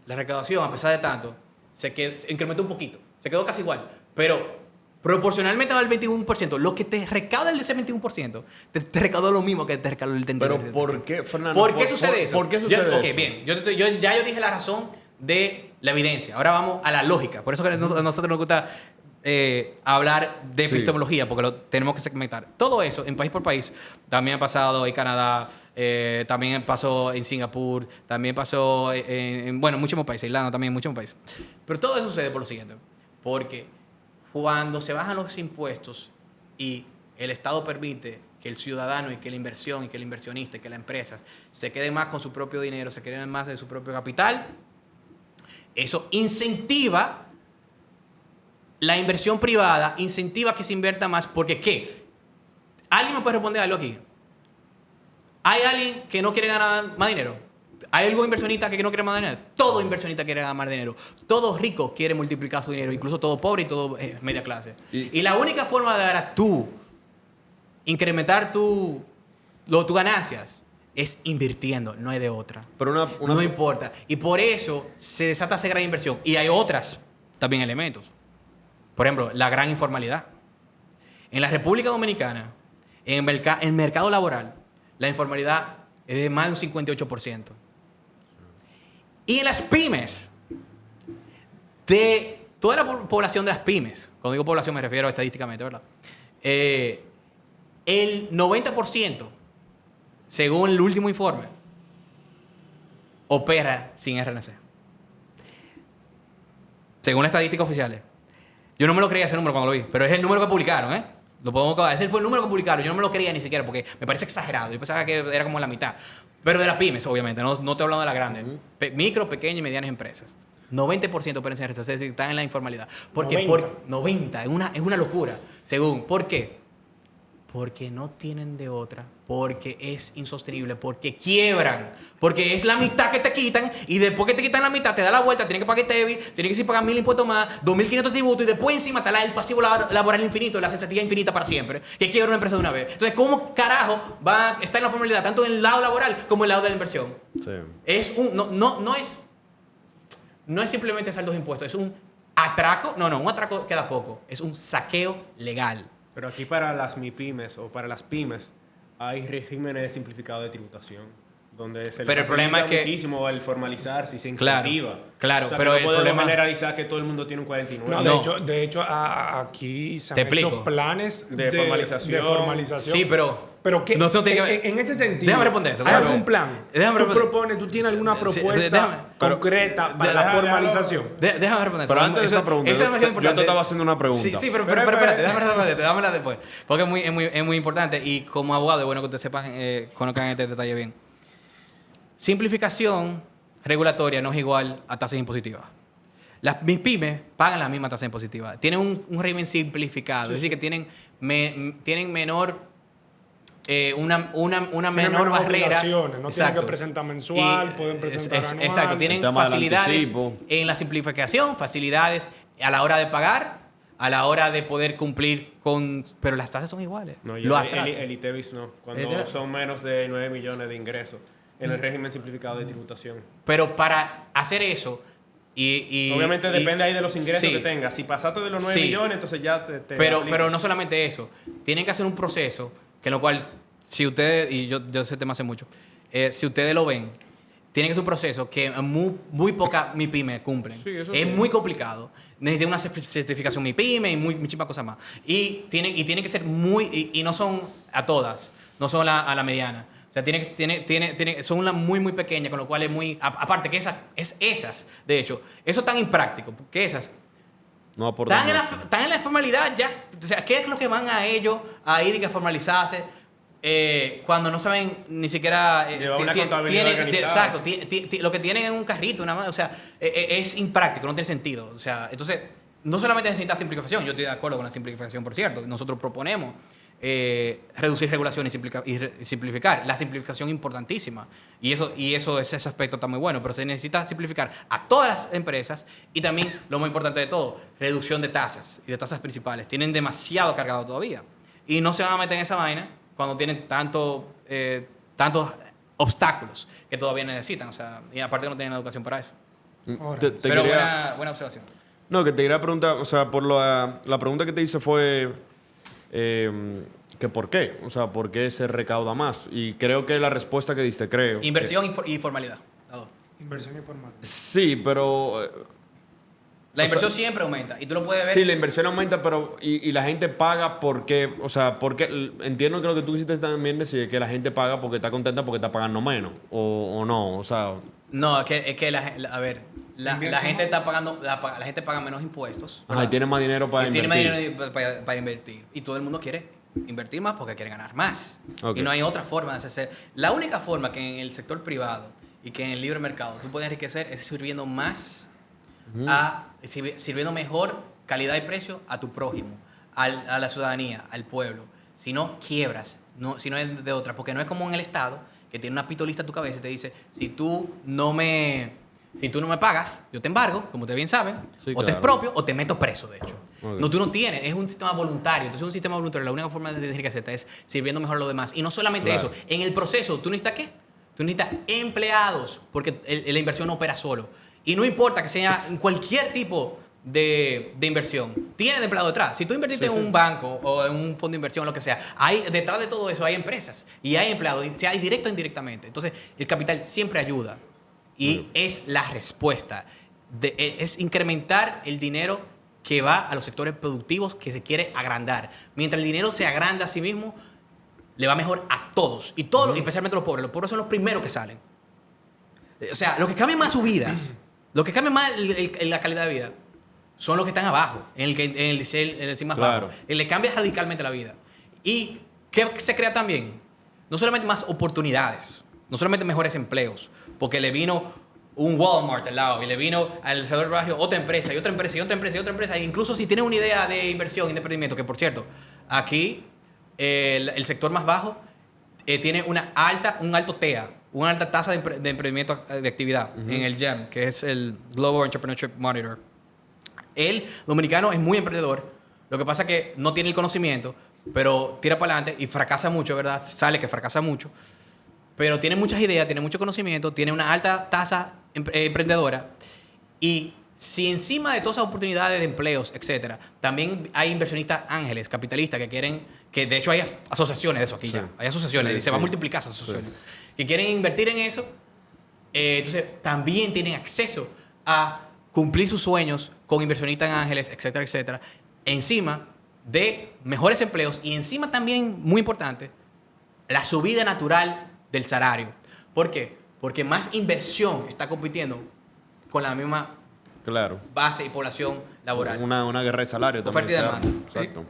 La recaudación, a pesar de tanto, se incrementó un poquito. Se quedó casi igual. Pero proporcionalmente al 21%, lo que te recauda el de ese 21%, te recaudó lo mismo que te recaudó el 30%. Pero ¿por qué, Fernando? ¿Por qué sucede eso? ¿Por qué sucede eso? Ok, bien. Yo dije la razón de la evidencia. Ahora vamos a la lógica. Por eso que a nosotros nos gusta hablar de epistemología, porque lo tenemos que segmentar. Todo eso, en país por país, también ha pasado en Canadá, también pasó en Singapur, también pasó en muchísimos países, Irlanda también, muchísimos países. Pero todo eso sucede por lo siguiente. Porque cuando se bajan los impuestos y el Estado permite que el ciudadano y que la inversión y que el inversionista y que las empresas se queden más con su propio dinero, se queden más de su propio capital, eso incentiva la inversión privada, incentiva que se invierta más, porque ¿qué? ¿Alguien me puede responder algo aquí? ¿Hay alguien que no quiere ganar más dinero? ¿Hay algún inversionista que no quiere más dinero? Todo inversionista quiere ganar más dinero. Todo rico quiere multiplicar su dinero, incluso todo pobre y todo media clase. Y la única forma de dar a tú incrementar tus ganancias es invirtiendo, no hay de otra. Pero no importa. Y por eso se desata esa gran inversión. Y hay otras también elementos. Por ejemplo, la gran informalidad. En la República Dominicana, en el mercado laboral, la informalidad es de más de un 58%. Y en las pymes, de toda la población de las pymes, cuando digo población me refiero estadísticamente, ¿verdad? El 90%, según el último informe, opera sin RNC. Según las estadísticas oficiales. Yo no me lo creía ese número cuando lo vi, pero es el número que publicaron, ¿eh? Ese fue el número que publicaron. Yo no me lo creía ni siquiera porque me parece exagerado. Yo pensaba que era como la mitad. Pero de las pymes, obviamente. No estoy hablando de las grandes. Micro, pequeñas y medianas empresas. 90% operan sin RNC, es decir, están en la informalidad. Porque 90. Es una locura. Según. ¿Por qué? Porque no tienen de otra, porque es insostenible, porque quiebran, porque es la mitad que te quitan y después que te quitan la mitad te da la vuelta, tienes que pagar TEBI, tienes que pagar 1.000 impuestos más, 2.500 tributos y después encima te da el pasivo laboral infinito, la cesantía infinita para siempre, que quiebra una empresa de una vez. Entonces, ¿cómo carajo va a estar en la formalidad tanto en el lado laboral como en el lado de la inversión? Sí. No es simplemente saldos de impuestos, es un atraco, un atraco queda poco, es un saqueo legal. Pero aquí para las MIPYMES o para las pymes hay regímenes simplificados de tributación donde se pero el problema es que muchísimo el formalizar si se incentiva. Claro, o sea, pero no el podemos problema generalizar que todo el mundo tiene un 49. No, de hecho aquí se han hecho planes de formalización. Sí, pero ¿qué? No tiene que ver. En ese sentido, déjame responder eso. ¿hay algún plan? ¿Tú tienes alguna propuesta concreta para la formalización? Déjame responder eso. Pero antes de esa pregunta, eso es demasiado importante. yo te estaba haciendo una pregunta. Sí, pero espérate, déjame responderte, dámela después. Porque es muy importante y como abogado es bueno que ustedes sepan, conozcan este detalle bien. Simplificación regulatoria no es igual a tasas impositivas. Las MIPYMES pagan la misma tasa impositiva. Tienen un régimen simplificado, es decir, que tienen menor una menor barrera. No tienen que presentar mensual, pueden presentar anual. Exacto, tienen facilidades en la simplificación, facilidades a la hora de pagar, a la hora de poder cumplir con... Pero las tasas son iguales. No, Lo el atracan. ITEVIS no. Cuando son menos de 9 millones de ingresos en el régimen simplificado de tributación. Pero para hacer eso... Obviamente depende ahí de los ingresos sí. que tengas. Si pasaste de los 9 Sí. millones, entonces ya te Pero no solamente eso. Tienen que hacer un proceso que en lo cual, si ustedes, y yo ese tema hace mucho, si ustedes lo ven, tienen que ser un proceso que muy poca MIPYME cumplen. Sí, eso es sí. muy complicado. Necesitan una certificación MIPYME y muchísimas cosas más. Y tienen que ser y no son a todas, no son a la mediana. O sea, son una muy pequeña, con lo cual es muy... Aparte que esas, de hecho, eso es tan impráctico, porque esas... No aporta Están en la formalidad ya. O sea, ¿qué es lo que van a ellos a ir y que formalizarse cuando no saben ni siquiera... Llevar una contabilidad organizada. Exacto. Lo que tienen es un carrito, nada más. O sea, es impráctico, no tiene sentido. O sea, entonces, no solamente necesita simplificación. Yo estoy de acuerdo con la simplificación, por cierto. Nosotros proponemos reducir regulación y simplificar. La simplificación es importantísima. Ese aspecto está muy bueno. Pero se necesita simplificar a todas las empresas y también, lo más importante de todo, reducción de tasas y de tasas principales. Tienen demasiado cargado todavía. Y no se van a meter en esa vaina cuando tienen tantos obstáculos que todavía necesitan. O sea, y aparte no tienen educación para eso. Pero buena observación. No, que te quería preguntar, o sea, por la pregunta que te hice fue que por qué, o sea, por qué se recauda más. Y creo que la respuesta que diste, creo. Inversión y formalidad. Las dos. Inversión informal. Sí, pero... La inversión siempre aumenta y tú lo puedes ver. Sí, la inversión aumenta, pero y la gente paga porque, o sea, porque entiendo que lo que tú quisiste también decir que la gente paga porque está contenta porque está pagando menos, o no, o sea... No, es que la gente está pagando, la gente paga menos impuestos. Ajá, y tiene más dinero para Tiene invertir. más dinero para invertir. Y todo el mundo quiere invertir más porque quiere ganar más. Ok. Y no hay otra forma de hacer. La única forma que en el sector privado y que en el libre mercado tú puedes enriquecer es sirviendo más sirviendo mejor calidad y precio a tu prójimo, a la ciudadanía, al pueblo. Si no, quiebras. Si no es de otra. Porque no es como en el Estado, que tiene una pitolista en tu cabeza y te dice, si tú no me pagas, yo te embargo, como ustedes bien saben, Sí, o claro. te expropio o te meto preso, de hecho. Ok. No, tú no tienes, es un sistema voluntario. Entonces, un sistema voluntario, la única forma de enriquecerte es sirviendo mejor a los demás. Y no solamente Claro. eso, en el proceso, ¿tú necesitas qué? Tú necesitas empleados, porque la inversión no opera solo. Y no importa que sea en cualquier tipo de inversión, tiene empleado detrás. Si tú invertiste en un banco o en un fondo de inversión o lo que sea, detrás de todo eso hay empresas y hay empleados, sea directo o indirectamente. Entonces, el capital siempre ayuda y es la respuesta. Es incrementar el dinero que va a los sectores productivos que se quiere agrandar. Mientras el dinero se agranda a sí mismo, le va mejor a todos. Y todos, especialmente los pobres. Los pobres son los primeros que salen. O sea, los que cambian más sus vidas, los que cambian más la calidad de vida, son los que están abajo, en el decil más Claro. bajo. Le cambia radicalmente la vida. ¿Y qué se crea también? No solamente más oportunidades, no solamente mejores empleos, porque le vino un Walmart al lado y le vino alrededor del barrio otra empresa y otra empresa y otra empresa y otra empresa. E incluso si tienes una idea de inversión y de emprendimiento, que por cierto, aquí el sector más bajo tiene un alto TEA, una alta tasa de emprendimiento de actividad en el GEM, que es el Global Entrepreneurship Monitor. El dominicano es muy emprendedor, lo que pasa es que no tiene el conocimiento, pero tira para adelante y fracasa mucho, ¿verdad? Sale que fracasa mucho, pero tiene muchas ideas, tiene mucho conocimiento, tiene una alta tasa emprendedora y si encima de todas esas oportunidades de empleos, etcétera, también hay inversionistas ángeles, capitalistas que quieren, que de hecho hay asociaciones de eso aquí ya, hay asociaciones, Sí, y se va a sí. multiplicar esas asociaciones, que quieren invertir en eso, entonces también tienen acceso a cumplir sus sueños con inversionistas ángeles, etcétera, etcétera, encima de mejores empleos y encima también, muy importante, la subida natural del salario. ¿Por qué? Porque más inversión está compitiendo con la misma Claro. base y población laboral. Una guerra de salario también. Oferta y se da. demanda, ¿sí? Exacto.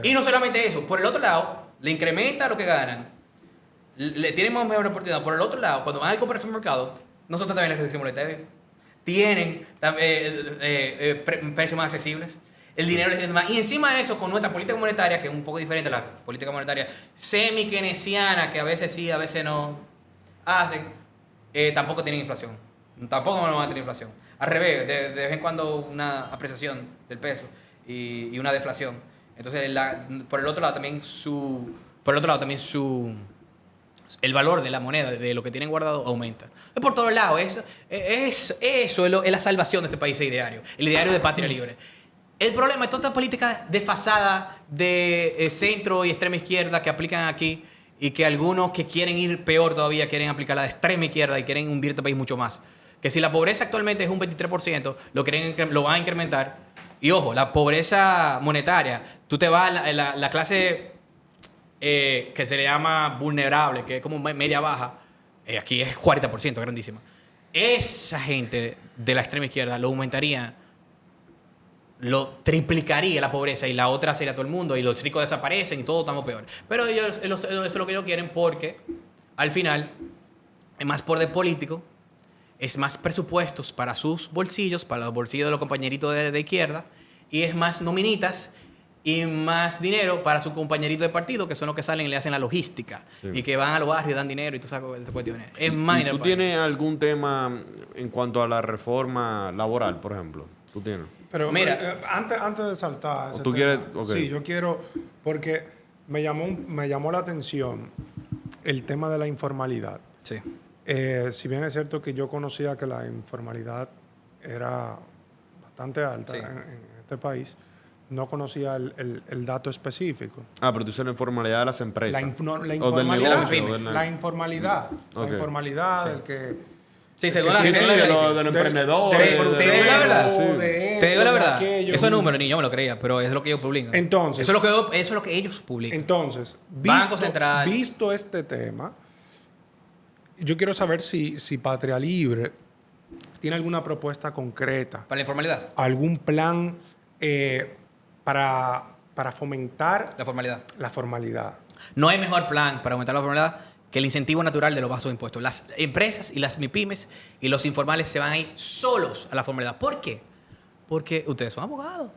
Y no solamente eso, por el otro lado, le incrementa lo que ganan, le tienen más mejor oportunidad. Por el otro lado, cuando van al comprar supermercado, nosotros también les reducimos la TV. Tienen precios más accesibles. El dinero les rinde más. Y encima de eso, con nuestra política monetaria, que es un poco diferente a la política monetaria semi-keynesiana, que a veces sí, a veces no hacen, tampoco tienen inflación. Tampoco van a tener inflación. Al revés, de vez en cuando una apreciación del peso. y una deflación. Entonces, por el otro lado también el valor de la moneda, de lo que tienen guardado, aumenta. Es por todos lados. Eso es la salvación de este país, el ideario de Patria Libre. El problema es toda esta política desfasada de centro y extrema izquierda que aplican aquí y que algunos que quieren ir peor todavía quieren aplicar la de extrema izquierda y quieren hundir este país mucho más. Que si la pobreza actualmente es un 23%, lo van a incrementar. Y ojo, la pobreza monetaria, tú te vas a la clase que se le llama vulnerable, que es como media baja, aquí es 40%, grandísima. Esa gente de la extrema izquierda lo aumentaría, lo triplicaría la pobreza y la otra sería todo el mundo y los ricos desaparecen y todos estamos peor. Pero eso es lo que ellos quieren porque al final es más poder político, es más presupuestos para sus bolsillos, para los bolsillos de los compañeritos de izquierda, y es más nominitas y más dinero para sus compañeritos de partido, que son los que salen y le hacen la logística, y que van a los barrios y dan dinero y todas esas cuestiones. Es más dinero. ¿Tú tienes algún tema en cuanto a la reforma laboral, por ejemplo? ¿Tú tienes? Pero Mira, antes de saltar ese ¿tú tema, quieres? Okay. Sí, yo quiero, porque me llamó la atención el tema de la informalidad. Sí. Si bien es cierto que yo conocía que la informalidad era bastante alta en este país, no conocía el dato específico. Pero tú dices la informalidad de las empresas. La o del negocio. La informalidad. Okay. La informalidad, Sí. el que... Sí, según la Sí, de los emprendedores. Te digo la verdad. Sí. Te digo la verdad. aquello. Esos números ni yo me lo creía, pero es lo que ellos publican. Entonces, eso es lo que ellos publican. Entonces, Banco Central. visto este tema, yo quiero saber si Patria Libre tiene alguna propuesta concreta, Para la informalidad. algún plan para fomentar La formalidad. la formalidad. No hay mejor plan para aumentar la formalidad que el incentivo natural de los bajos impuestos. Las empresas y las MIPYMES y los informales se van a ir solos a la formalidad. ¿Por qué? Porque ustedes son abogados.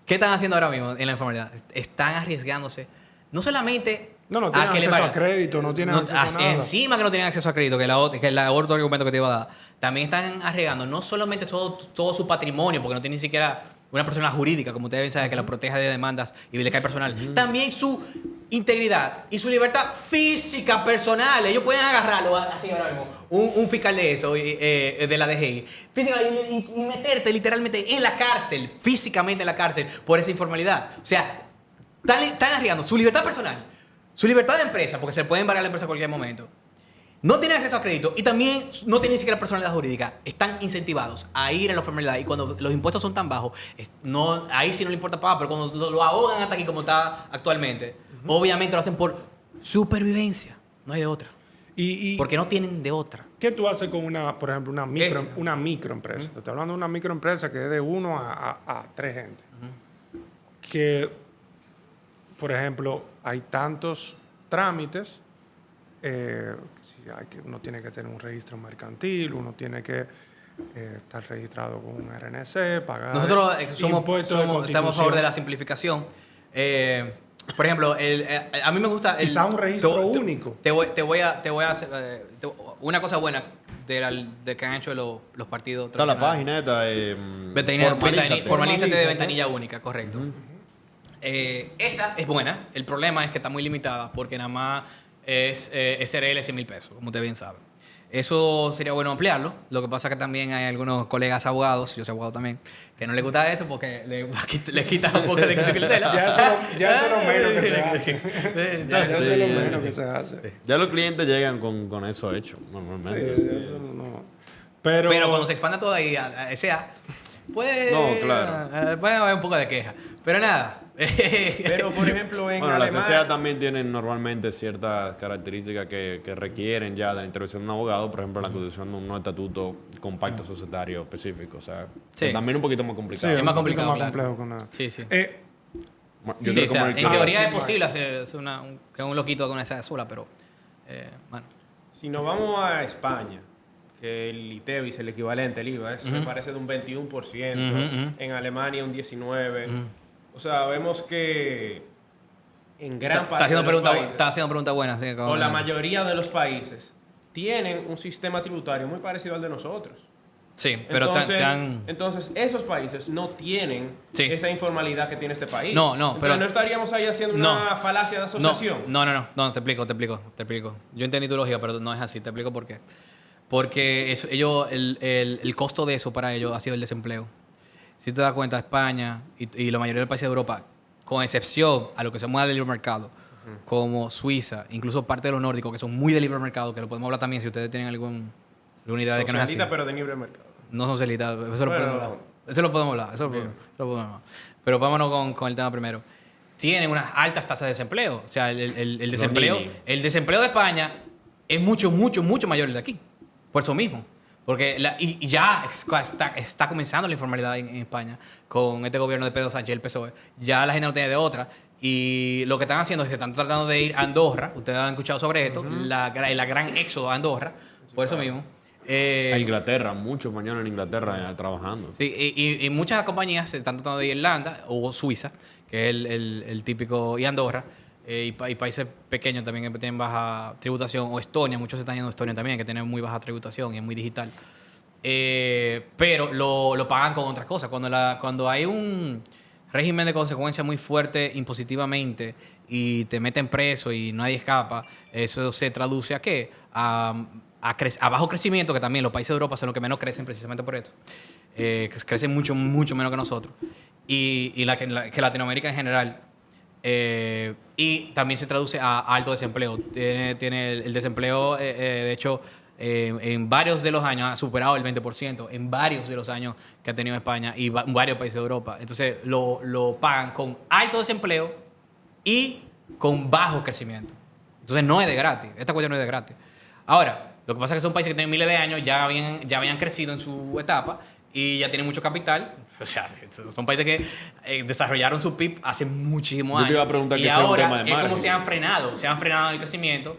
¿Qué están haciendo ahora mismo en la informalidad? Están arriesgándose. No solamente No tienen acceso a crédito, no tienen acceso a nada. Encima que no tienen acceso a crédito, que es el otro argumento que te iba a dar. También están arriesgando no solamente todo su patrimonio, porque no tienen ni siquiera una persona jurídica, como ustedes saben, que la proteja de demandas y le cae personal. También su integridad y su libertad física personal. Ellos pueden agarrarlo así ahora mismo, un fiscal de eso, de la DGI, y meterte literalmente en la cárcel, físicamente en la cárcel, por esa informalidad. O sea, están arriesgando su libertad personal, su libertad de empresa, porque se le puede embargar la empresa en cualquier momento. No tienen acceso a crédito y también no tienen ni siquiera personalidad jurídica. Están incentivados a ir a la formalidad y cuando los impuestos son tan bajos, ahí sí no le importa pagar, pero cuando lo ahogan hasta aquí como está actualmente, obviamente lo hacen por supervivencia. No hay de otra. Porque no tienen de otra. ¿Qué tú haces con por ejemplo, una microempresa? Te estoy hablando de una microempresa que es de 1 a 3 gente. Que, por ejemplo, hay tantos trámites. Uno tiene que tener un registro mercantil, uno tiene que estar registrado con un RNC, pagar. Nosotros estamos a favor de la simplificación. Por ejemplo, a mí me gusta... Quizá un registro único. Te voy a hacer una cosa buena de que han hecho los partidos. Está la página esta. Formalízate de ventanilla única, correcto. Esa es buena. El problema es que está muy limitada porque nada más es SRL 100 mil pesos, como ustedes bien saben. Eso sería bueno ampliarlo. Lo que pasa es que también hay algunos colegas abogados, yo soy abogado también, que no les gusta eso porque le quita un poco de clientela. Ya eso es lo menos que se hace. Eso es lo menos que se hace. Ya los clientes llegan con eso hecho, normalmente. Sí, eso no. Pero cuando se expanda todo ahí a SA, puede haber un poco de queja. Pero nada. Pero, por ejemplo, en las Alemania... CCA también tienen normalmente ciertas características que requieren ya de la intervención de un abogado, por ejemplo, la constitución de un estatuto con pacto societario específico. O sea, también un poquito más complicado. Sí, es más complicado. Más complejo con nada. Sí. En teoría es posible hacer que un loquito con esa sola, pero bueno. Si nos vamos a España, que el ITEVI es el equivalente, el IVA, me parece de un 21%, en Alemania un 19%. O sea, vemos que en gran parte de los países, está haciendo preguntas buenas. Sí, o la mayoría de los países tienen un sistema tributario muy parecido al de nosotros. Sí, pero entonces esos países no tienen Sí. esa informalidad que tiene este país. No, entonces, pero... no estaríamos ahí haciendo No. una falacia de asociación. No, te explico. Yo entendí tu lógica, pero no es así, te explico por qué. Porque el costo de eso para ellos ha sido el desempleo. Si te das cuenta, España y la mayoría de los países de Europa, con excepción a lo que se mueve del libre mercado, como Suiza, incluso parte de los nórdicos, que son muy de libre mercado, que lo podemos hablar también si ustedes tienen alguna idea de que no es así. Socialita, pero de libre mercado. No son socialistas, eso lo podemos hablar. Eso lo podemos hablar. Pero vámonos con el tema primero. Tienen unas altas tasas de desempleo. O sea, el desempleo de España es mucho mayor el de aquí. Por eso mismo. Porque ya está comenzando la informalidad en España con este gobierno de Pedro Sánchez y el PSOE. Ya la gente no tiene de otra. Y lo que están haciendo es que están tratando de ir a Andorra. Ustedes han escuchado sobre esto. La gran éxodo a Andorra. Por eso mismo. A Inglaterra, muchos mañana en Inglaterra trabajando. Sí, y muchas compañías se están tratando de ir a Irlanda o Suiza, que es el típico, y Andorra, y países pequeños también que tienen baja tributación, o Estonia, muchos se están yendo a Estonia también, que tienen muy baja tributación y es muy digital. Pero lo pagan con otras cosas. Cuando hay un régimen de consecuencias muy fuerte impositivamente y te meten preso y nadie escapa, eso se traduce ¿a qué? A bajo crecimiento, que también los países de Europa son los que menos crecen precisamente por eso. Crecen mucho menos que nosotros. Y que Latinoamérica en general. Y también se traduce a alto desempleo. Tiene el desempleo, de hecho, en varios de los años ha superado el 20%, en varios de los años que ha tenido España y varios países de Europa. Entonces lo pagan con alto desempleo y con bajo crecimiento. Entonces no es de gratis. Esta cuestión no es de gratis. Ahora, lo que pasa es que son países que tienen miles de años, ya habían crecido en su etapa y ya tienen mucho capital. O sea, son países que desarrollaron su PIB hace muchísimos años. Yo te iba a preguntar y que sea un ahora tema de es como margen. se han frenado el crecimiento,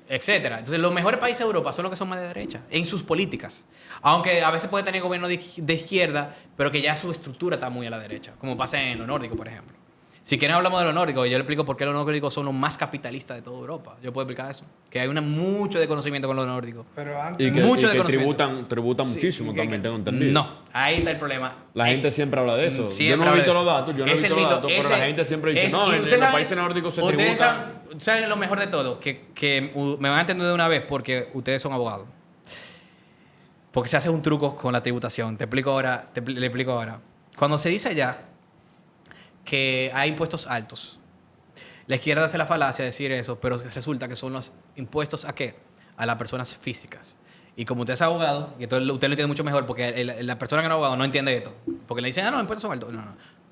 etcétera. Entonces, los mejores países de Europa son los que son más de derecha en sus políticas. Aunque a veces puede tener gobierno de izquierda, pero que ya su estructura está muy a la derecha, como pasa en lo nórdico, por ejemplo. Si quieren hablamos de los nórdicos, yo le explico por qué los nórdicos son los más capitalistas de toda Europa. Yo puedo explicar eso. Que hay mucho desconocimiento con los nórdicos. Pero antes, Y que desconocimiento. tributan muchísimo también, tengo entendido. No, ahí está el problema. La gente siempre habla de eso. Yo no he habla visto de los eso. datos, pero Es la el gente siempre dice, es- no, y en ustedes los saben- países nórdicos se ustedes tributa. ¿Saben lo mejor de todo? Que me van a entender de una vez porque ustedes son abogados. Porque se hace un truco con la tributación. Le explico ahora. Cuando se dice allá que hay impuestos altos, la izquierda hace la falacia de decir eso, pero resulta que son los impuestos ¿a qué? A las personas físicas. Y como usted es abogado, y entonces usted lo entiende mucho mejor, porque la persona que no es abogado no entiende esto. Porque le dicen, los impuestos son altos. No.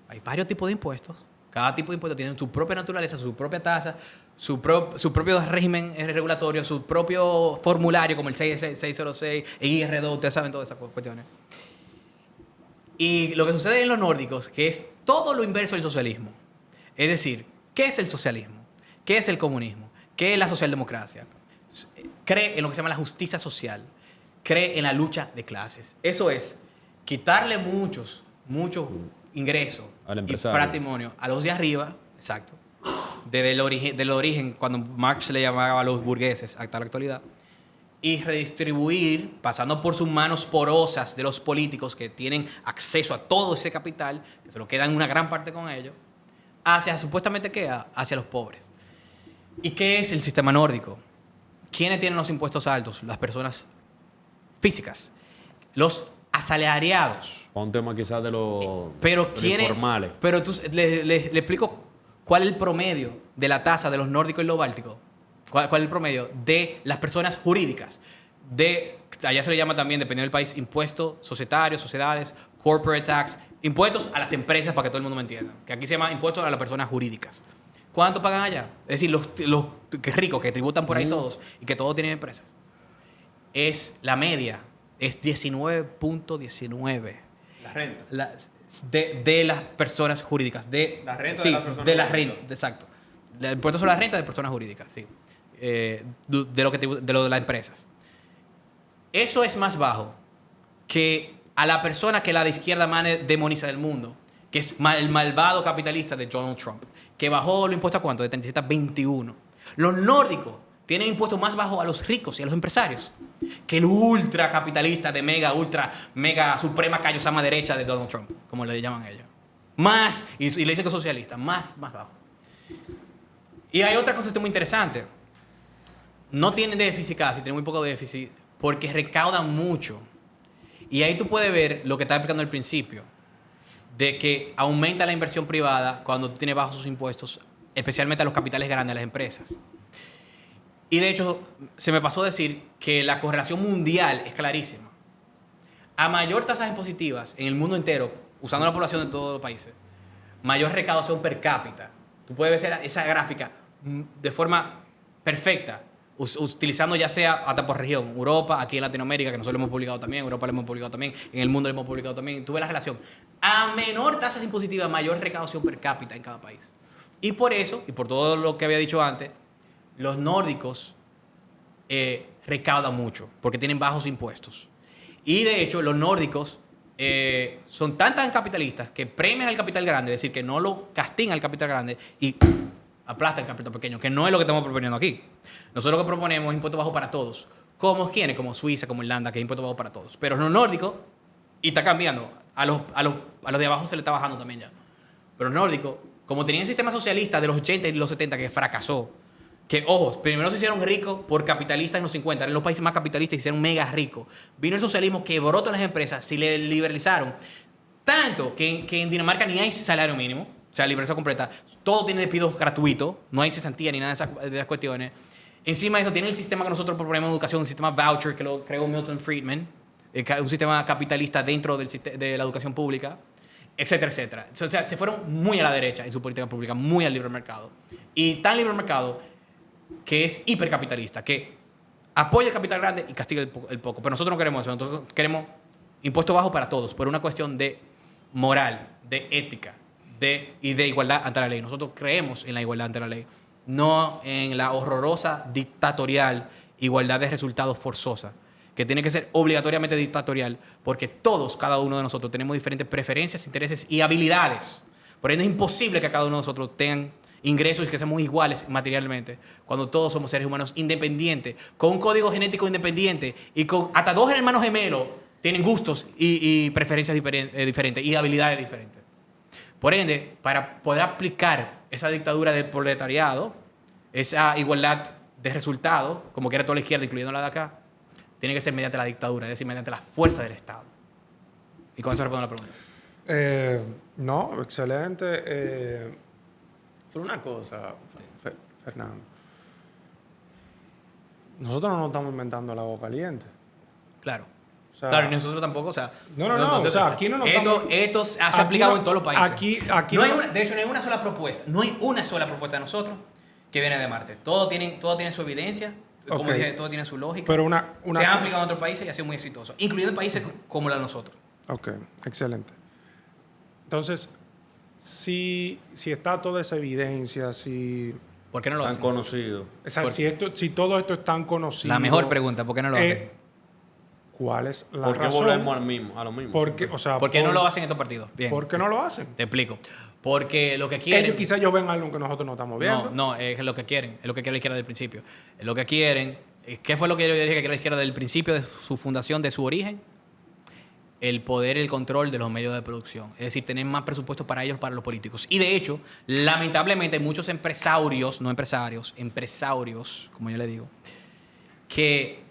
Hay varios tipos de impuestos. Cada tipo de impuesto tiene su propia naturaleza, su propia tasa, su propio régimen regulatorio, su propio formulario, como el 606, el IR2, ustedes saben todas esas cuestiones. Y lo que sucede en los nórdicos, que es todo lo inverso del socialismo. Es decir, ¿qué es el socialismo? ¿Qué es el comunismo? ¿Qué es la socialdemocracia? Cree en lo que se llama la justicia social. Cree en la lucha de clases. Eso es quitarle muchos ingresos Al y empresario. patrimonio a los de arriba, exacto, desde el origen, cuando Marx le llamaba a los burgueses hasta la actualidad, y redistribuir, pasando por sus manos porosas de los políticos que tienen acceso a todo ese capital, que se lo quedan una gran parte con ellos, hacia, supuestamente, ¿qué? Hacia los pobres. ¿Y qué es el sistema nórdico? ¿Quiénes tienen los impuestos altos? Las personas físicas. Los asalariados. Para un tema quizás de los informales. Pero le explico cuál es el promedio de la tasa de los nórdicos y los bálticos. ¿Cuál es el promedio de las personas jurídicas? Allá se le llama también, dependiendo del país, impuestos societarios, sociedades, corporate tax, impuestos a las empresas, para que todo el mundo me entienda. Que aquí se llama impuestos a las personas jurídicas. ¿Cuánto pagan allá? Es decir, los ricos que tributan por ahí todos y que todos tienen empresas. La media es 19.19. La renta. De las personas jurídicas. La renta sí, de las personas de las jurídicas. rentas, exacto. El impuesto sobre la renta de personas jurídicas, sí. De lo de las empresas. Eso es más bajo que a la persona que la de izquierda más demoniza del mundo, que es el malvado capitalista de Donald Trump, que bajó los impuestos a ¿cuánto? De 37 a 21. Los nórdicos tienen impuestos más bajos a los ricos y a los empresarios. que el ultra capitalista de mega suprema cayosama derecha de Donald Trump, como le llaman ellos. Más, y le dicen que es socialista, más bajo. Y hay otra concepto muy interesante. No tienen déficit casi, tienen muy poco déficit, porque recaudan mucho. Y ahí tú puedes ver lo que estaba explicando al principio, de que aumenta la inversión privada cuando tú tienes bajos sus impuestos, especialmente a los capitales grandes de las empresas. Y de hecho, se me pasó decir que la correlación mundial es clarísima. A mayor tasas impositivas en el mundo entero, usando la población de todos los países, mayor recaudación per cápita. Tú puedes ver esa gráfica de forma perfecta, utilizando ya sea hasta por región, Europa, aquí en Latinoamérica, que nosotros lo hemos publicado también, Europa lo hemos publicado también, en el mundo lo hemos publicado también. Tú ves la relación. A menor tasas impositivas, mayor recaudación per cápita en cada país. Y por eso, y por todo lo que había dicho antes, los nórdicos recaudan mucho, porque tienen bajos impuestos. Y de hecho, los nórdicos son tan capitalistas que premian al capital grande, es decir, que no lo castigan al capital grande y aplastan al capital pequeño, que no es lo que estamos proponiendo aquí. Nosotros lo que proponemos es impuesto bajo para todos, como quienes, como Suiza, como Irlanda, que es impuesto bajo para todos. Pero los nórdicos, y está cambiando, a los de abajo se le está bajando también ya. Pero los nórdicos, como tenían el sistema socialista de los 80 y los 70 que fracasó, que, ojo, primero se hicieron ricos por capitalistas en los 50, eran los países más capitalistas y se hicieron mega ricos. Vino el socialismo, quebró todas las empresas, se le liberalizaron. Tanto que en Dinamarca ni hay salario mínimo, o sea, liberalización completa. Todo tiene despidos gratuitos, no hay cesantía ni nada de esas cuestiones. Encima de eso, tiene el sistema que nosotros proponemos en educación, un sistema voucher que lo creó Milton Friedman, un sistema capitalista dentro de la educación pública, etcétera, etcétera. O sea, se fueron muy a la derecha en su política pública, muy al libre mercado. Y tan libre mercado que es hipercapitalista, que apoya el capital grande y castiga el poco. Pero nosotros no queremos eso. Nosotros queremos impuestos bajos para todos, por una cuestión de moral, de ética y de igualdad ante la ley. Nosotros creemos en la igualdad ante la ley, no en la horrorosa dictatorial igualdad de resultados forzosa, que tiene que ser obligatoriamente dictatorial, porque todos, cada uno de nosotros, tenemos diferentes preferencias, intereses y habilidades. Por ende, es imposible que cada uno de nosotros tengan ingresos y que seamos iguales materialmente, cuando todos somos seres humanos independientes, con un código genético independiente y con hasta dos hermanos gemelos tienen gustos y preferencias diferentes y habilidades diferentes. Por ende, para poder aplicar esa dictadura del proletariado, esa igualdad de resultados, como quiera toda la izquierda, incluyendo la de acá, tiene que ser mediante la dictadura, es decir, mediante la fuerza del Estado. Y con eso respondo la pregunta. No, excelente. Pero una cosa, Fernando. Nosotros no nos estamos inventando el agua caliente. Claro. O sea, claro, y nosotros tampoco, o sea... No, o sea, aquí no nos Esto se ha aplicado en todos los países. Aquí de hecho, no hay una sola propuesta. No hay una sola propuesta de nosotros que viene de Marte. Todo tiene su evidencia. Como dije, todo tiene su lógica. Pero se han aplicado en otros países y ha sido muy exitoso. Incluyendo países como la de nosotros. Ok, excelente. Entonces, si está toda esa evidencia, ¿por qué no lo hacen? Tan conocido. O sea, si todo esto es tan conocido... La mejor pregunta, ¿por qué no lo hacen? ¿Cuál es la razón? ¿Por qué volvemos a lo mismo? ¿Por qué no lo hacen estos partidos? Bien. ¿Por qué no lo hacen? Te explico. Porque lo que quieren... Ellos quizás ven algo que nosotros no estamos viendo. No, es lo que quieren. Es lo que quiere la izquierda del principio. Es lo que quieren... ¿Qué fue lo que yo dije que quiere la izquierda del principio, de su fundación, de su origen? El poder y el control de los medios de producción. Es decir, tener más presupuestos para ellos, para los políticos. Y de hecho, lamentablemente, muchos empresarios, no empresarios, empresarios, como yo le digo, que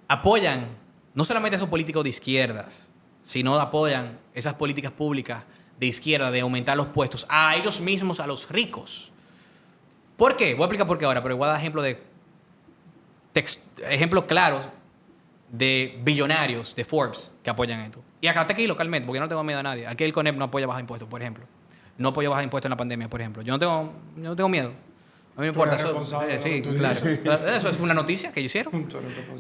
apoyan no solamente a esos políticos de izquierdas, sino apoyan esas políticas públicas de izquierda de aumentar los puestos a ellos mismos, a los ricos. ¿Por qué? Voy a explicar por qué ahora, pero voy a dar ejemplos claros de billonarios de Forbes que apoyan esto. Y acá aquí localmente, porque yo no tengo miedo a nadie. Aquí el CONEP no apoya bajar impuestos, por ejemplo. No apoya bajar impuestos en la pandemia, por ejemplo. Yo no tengo miedo. A mí me importa. Sí, claro. Eso es una noticia que ellos hicieron.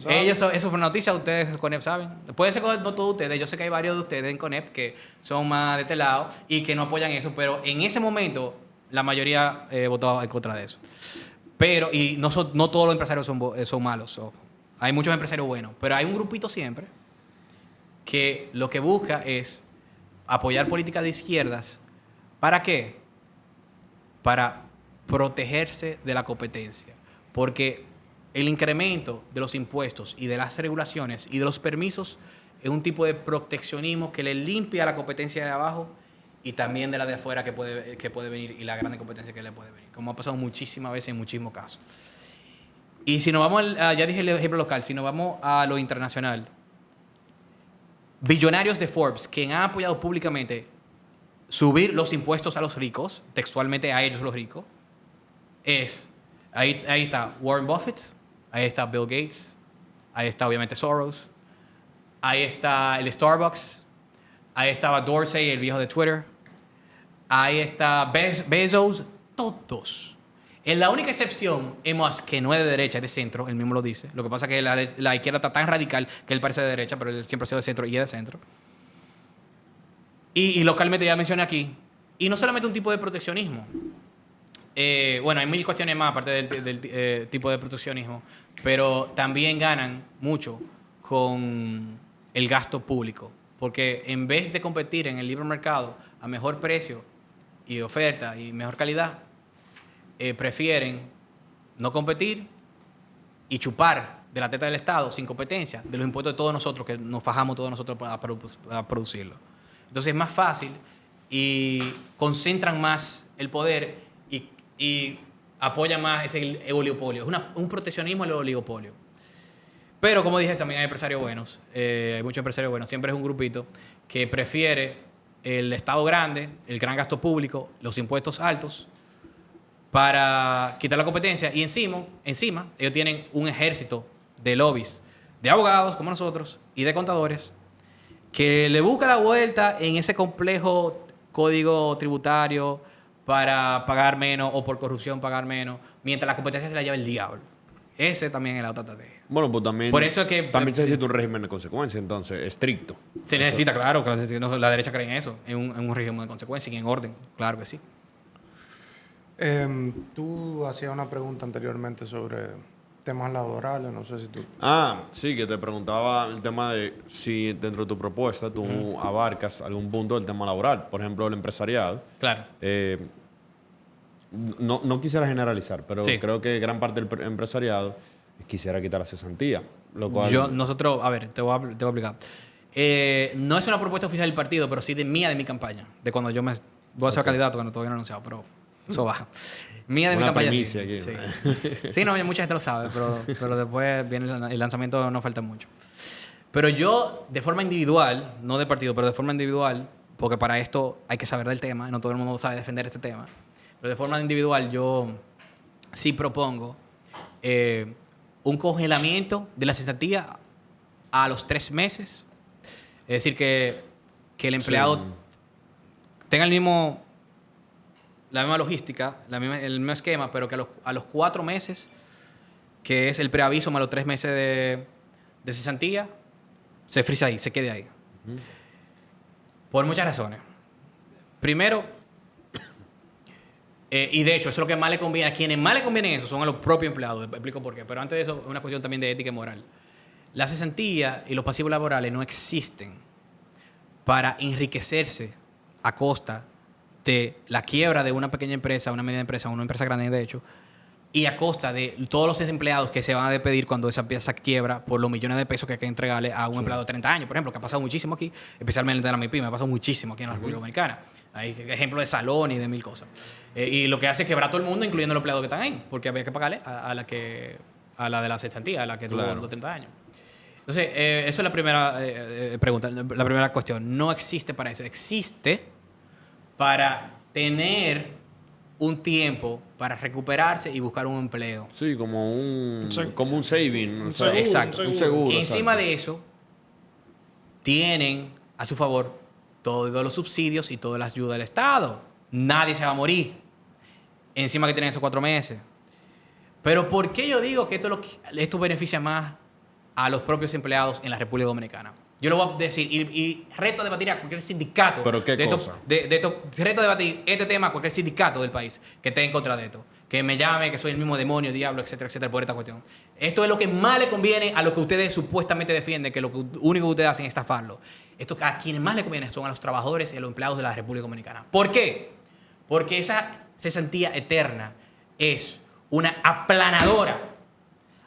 Eso fue una noticia, ustedes el CONEP saben. Puede ser que no todos ustedes, yo sé que hay varios de ustedes en CONEP que son más de este lado y que no apoyan eso, pero en ese momento la mayoría votó en contra de eso. Pero, y no todos los empresarios son malos. Hay muchos empresarios buenos, pero hay un grupito siempre que lo que busca es apoyar políticas de izquierdas. ¿Para qué? Para protegerse de la competencia. Porque el incremento de los impuestos y de las regulaciones y de los permisos es un tipo de proteccionismo que le limpia la competencia de abajo y también de la de afuera que puede venir y la gran competencia que le puede venir, como ha pasado muchísimas veces en muchísimos casos. Y si nos vamos, ya dije el ejemplo local, si nos vamos a lo internacional, billonarios de Forbes que han apoyado públicamente subir los impuestos a los ricos, textualmente a ellos los ricos, ahí está Warren Buffett, ahí está Bill Gates, ahí está obviamente Soros, ahí está el Starbucks, ahí estaba Dorsey, el viejo de Twitter, ahí está Bezos, todos. La única excepción es Musk, que no es de derecha, es de centro, él mismo lo dice. Lo que pasa es que la izquierda está tan radical que él parece de derecha, pero él siempre ha sido de centro y es de centro. Y localmente ya mencioné aquí. Y no solamente un tipo de proteccionismo. Bueno, hay 1000 cuestiones más aparte del tipo de proteccionismo, pero también ganan mucho con el gasto público. Porque en vez de competir en el libre mercado a mejor precio y oferta y mejor calidad, prefieren no competir y chupar de la teta del Estado sin competencia, de los impuestos de todos nosotros, que nos fajamos todos nosotros para producirlo. Entonces es más fácil y concentran más el poder y apoyan más ese oligopolio. Es un proteccionismo al oligopolio. Pero como dije, también hay empresarios buenos. Hay muchos empresarios buenos. Siempre es un grupito que prefiere el Estado grande, el gran gasto público, los impuestos altos, para quitar la competencia. Y encima ellos tienen un ejército de lobbies, de abogados como nosotros y de contadores, que le busca la vuelta en ese complejo código tributario para pagar menos o por corrupción pagar menos, mientras la competencia se la lleva el diablo. Ese también es la otra estrategia. Bueno, pues también, por eso es que, también se necesita un régimen de consecuencia, entonces, estricto. Se necesita, claro, la derecha cree en eso, en un régimen de consecuencia y en orden, claro que sí. Tú hacías una pregunta anteriormente sobre temas laborales, no sé si tú... Sí, que te preguntaba el tema de si dentro de tu propuesta tú abarcas algún punto del tema laboral, por ejemplo, el empresariado. Claro. No quisiera generalizar, pero sí, creo que gran parte del empresariado quisiera quitar la cesantía, lo cual... Nosotros, a ver, te voy a explicar. No es una propuesta oficial del partido, pero sí de mi campaña, de cuando yo me voy a ser candidato, que todavía no he anunciado, pero eso va. Mía de mi campaña. Primicia sí. aquí, Sí. ¿no? Sí, no, mucha gente lo sabe, pero después viene el lanzamiento, no falta mucho. Pero yo, de forma individual, no de partido, pero de forma individual, porque para esto hay que saber del tema, no todo el mundo sabe defender este tema, pero de forma individual yo sí propongo un congelamiento de la cesantía a los 3 meses. Es decir, que el empleado tenga la misma logística, el mismo esquema, pero que a los 4 meses, que es el preaviso más los 3 meses de cesantía, se frisa ahí, se quede ahí. Por muchas razones. Primero, y de hecho, eso es lo que más le conviene. A quienes más le conviene eso son a los propios empleados. Explico por qué. Pero antes de eso, es una cuestión también de ética y moral. La cesantía y los pasivos laborales no existen para enriquecerse a costa de la quiebra de una pequeña empresa, una media empresa, una empresa grande de hecho, y a costa de todos los desempleados que se van a despedir cuando esa empresa quiebra por los millones de pesos que hay que entregarle a un empleado de 30 años, por ejemplo, que ha pasado muchísimo aquí, especialmente en la MIPYME, ha pasado muchísimo aquí en la República Dominicana. Hay ejemplos de salón y de 1000 cosas. Y lo que hace es quebrar a todo el mundo, incluyendo los empleados que están ahí, porque había que pagarle a la de la cesantía, a la que tuvo los 30 años. Entonces, eso es la primera pregunta, la primera cuestión. No existe para eso. Existe para tener un tiempo para recuperarse y buscar un empleo. Sí, como un saving. Exacto. Un seguro. Y encima de eso, tienen a su favor todos los subsidios y todas las ayudas del Estado. Nadie se va a morir. Encima que tienen esos 4 meses. Pero ¿por qué yo digo que esto beneficia más a los propios empleados en la República Dominicana? Yo lo voy a decir y reto a debatir a cualquier sindicato. ¿Pero qué cosa? Reto a debatir este tema a cualquier sindicato del país que esté en contra de esto. Que me llame, que soy el mismo demonio, diablo, etcétera, etcétera, por esta cuestión. Esto es lo que más le conviene a lo que ustedes supuestamente defienden, que lo único que ustedes hacen es estafarlo. Esto a quienes más le conviene son a los trabajadores y a los empleados de la República Dominicana. ¿Por qué? Porque esa cesantía eterna es una aplanadora